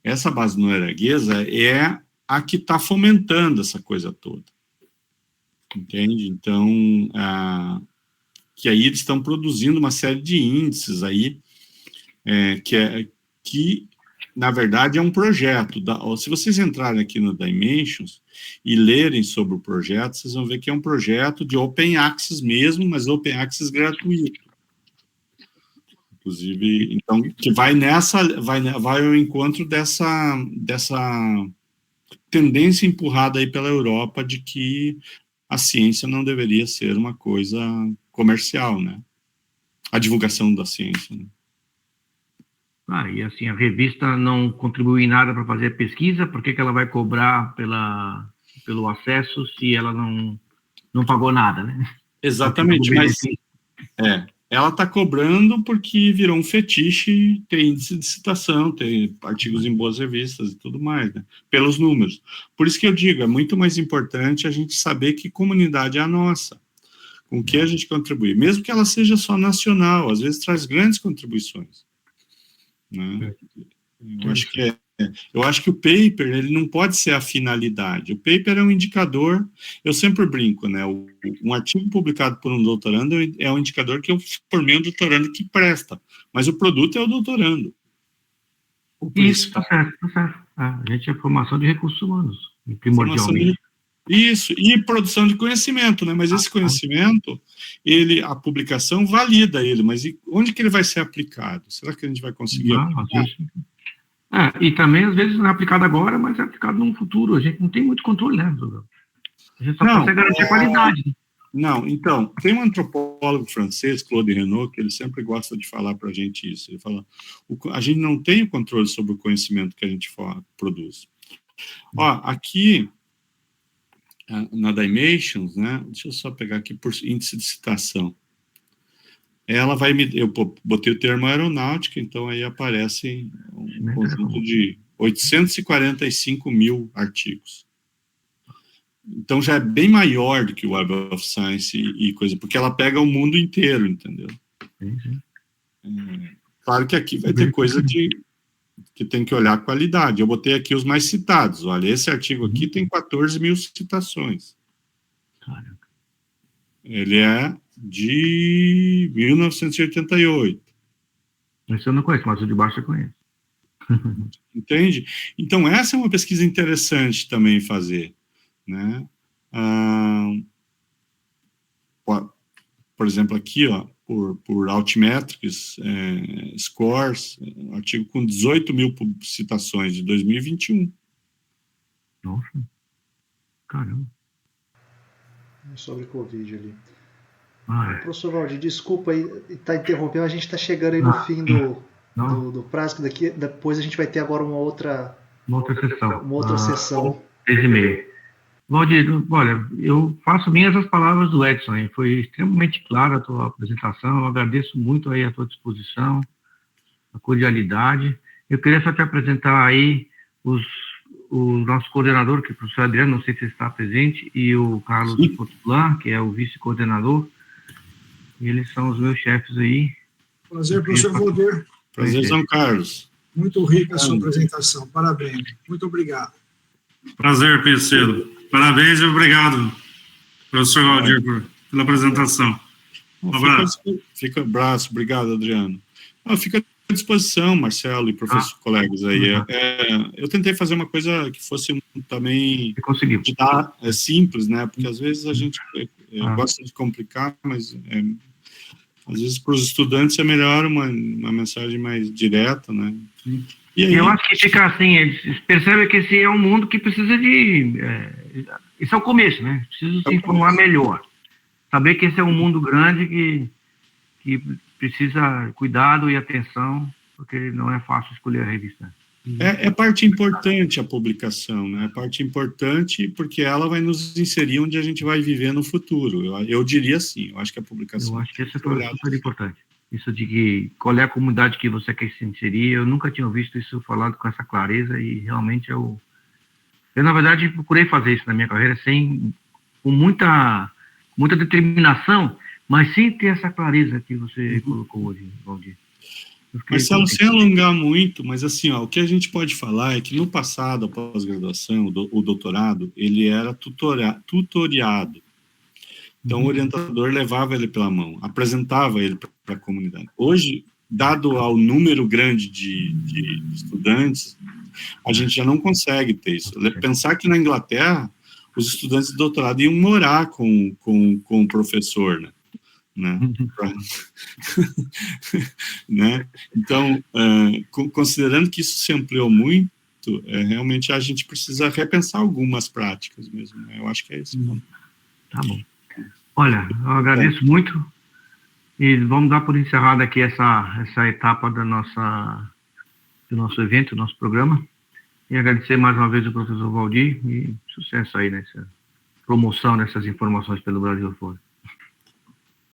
essa base norueguesa é a que está fomentando essa coisa toda, entende? Então, que aí eles estão produzindo uma série de índices aí, que na verdade é um projeto. Se vocês entrarem aqui no Dimensions e lerem sobre o projeto, vocês vão ver que é um projeto de Open Access mesmo, mas Open Access gratuito. Inclusive, então, que vai ao encontro dessa tendência empurrada aí pela Europa de que a ciência não deveria ser uma coisa comercial, né? A divulgação da ciência, né? E assim, a revista não contribui em nada para fazer a pesquisa, por que ela vai cobrar pelo acesso se ela não pagou nada, né? Exatamente, ela está cobrando porque virou um fetiche ter índice de citação, ter artigos em boas revistas e tudo mais, né? Pelos números. Por isso que eu digo, é muito mais importante a gente saber que comunidade é a nossa, com que a gente contribui, mesmo que ela seja só nacional, às vezes traz grandes contribuições, né? Eu acho que o paper, ele não pode ser a finalidade. O paper é um indicador, eu sempre brinco, né? Um artigo publicado por um doutorando é um indicador que eu formei um doutorando que presta, mas o produto é o doutorando. Isso, tá certo, tá certo. A gente é formação de recursos humanos, primordialmente. Isso, e produção de conhecimento, né? Mas esse conhecimento, a publicação valida ele, mas onde que ele vai ser aplicado? Será que a gente vai conseguir aplicar? E também, às vezes, não é aplicado agora, mas é aplicado no futuro. A gente não tem muito controle, né, doutor? A gente só consegue garantir a qualidade. Não, então, tem um antropólogo francês, Claude Renaud, que ele sempre gosta de falar para a gente isso. Ele fala, a gente não tem o controle sobre o conhecimento que a gente produz. Ó, aqui, na Dimensions, né, deixa eu só pegar aqui por índice de citação. Ela vai eu botei o termo aeronáutica, então aí aparece um conjunto de 845 mil artigos. Então já é bem maior do que o Web of Science e coisa, porque ela pega o mundo inteiro, entendeu? Sim. Claro que aqui vai ter coisa que tem que olhar a qualidade. Eu botei aqui os mais citados. Olha, esse artigo aqui tem 14 mil citações. Caraca. Ele é de 1988. Esse eu não conheço, mas o de baixo eu conheço. Entende? Então, essa é uma pesquisa interessante também fazer, né? Por exemplo, aqui, ó, por Altmetrics, Scores, artigo com 18 mil citações de 2021. Nossa, caramba. Sobre Covid ali. Professor Valdir, desculpa aí, está interrompendo, a gente está chegando aí no fim do prazo, depois a gente vai ter agora uma outra sessão. 10h30. Valdir, olha, eu faço minhas as palavras do Edson, hein? Foi extremamente clara a tua apresentação, eu agradeço muito aí a tua disposição, a cordialidade. Eu queria só te apresentar aí o nosso coordenador, que é o professor Adriano, não sei se está presente, e o Carlos Potulan, que é o vice-coordenador. Eles são os meus chefes aí. Prazer, professor Valdir. Prazer, São Carlos. Muito rica a sua apresentação. Parabéns. Muito obrigado. Prazer, Pedro. Parabéns e obrigado, professor Valdir, pela apresentação. Um abraço. Fica um abraço. Obrigado, Adriano. Fica à disposição, Marcelo e professores colegas aí. Eu tentei fazer uma coisa que fosse também simples, né? Porque às vezes a gente gosta de complicar, mas às vezes para os estudantes é melhor uma mensagem mais direta, né? E aí, eu acho que fica assim, eles percebem que esse é um mundo que precisa de... esse é o começo, né? Precisa se informar melhor. Saber que esse é um mundo grande que precisa cuidado e atenção, porque não é fácil escolher a revista. É parte importante a publicação, né? É parte importante porque ela vai nos inserir onde a gente vai viver no futuro. Eu diria assim, eu acho que a publicação... Eu acho que isso é super importante. Isso de que qual é a comunidade que você quer se inserir, eu nunca tinha visto isso falado com essa clareza e realmente eu na verdade, procurei fazer isso na minha carreira com muita determinação, mas sem ter essa clareza que você colocou hoje, Valdir. Marcelo, sem alongar muito, mas assim, o que a gente pode falar é que no passado, a pós-graduação, o doutorado, ele era tutoriado. Então, o orientador levava ele pela mão, apresentava ele para a comunidade. Hoje, dado ao número grande de estudantes, a gente já não consegue ter isso. Pensar que na Inglaterra, os estudantes de doutorado iam morar com o professor, né? Né? Então, considerando que isso se ampliou muito, realmente a gente precisa repensar algumas práticas mesmo. Né? Eu acho que é isso. Tá bom. Olha, eu agradeço muito e vamos dar por encerrada aqui essa etapa do nosso evento, do nosso programa, e agradecer mais uma vez ao professor Valdir e sucesso aí nessa promoção dessas informações pelo Brasil fora.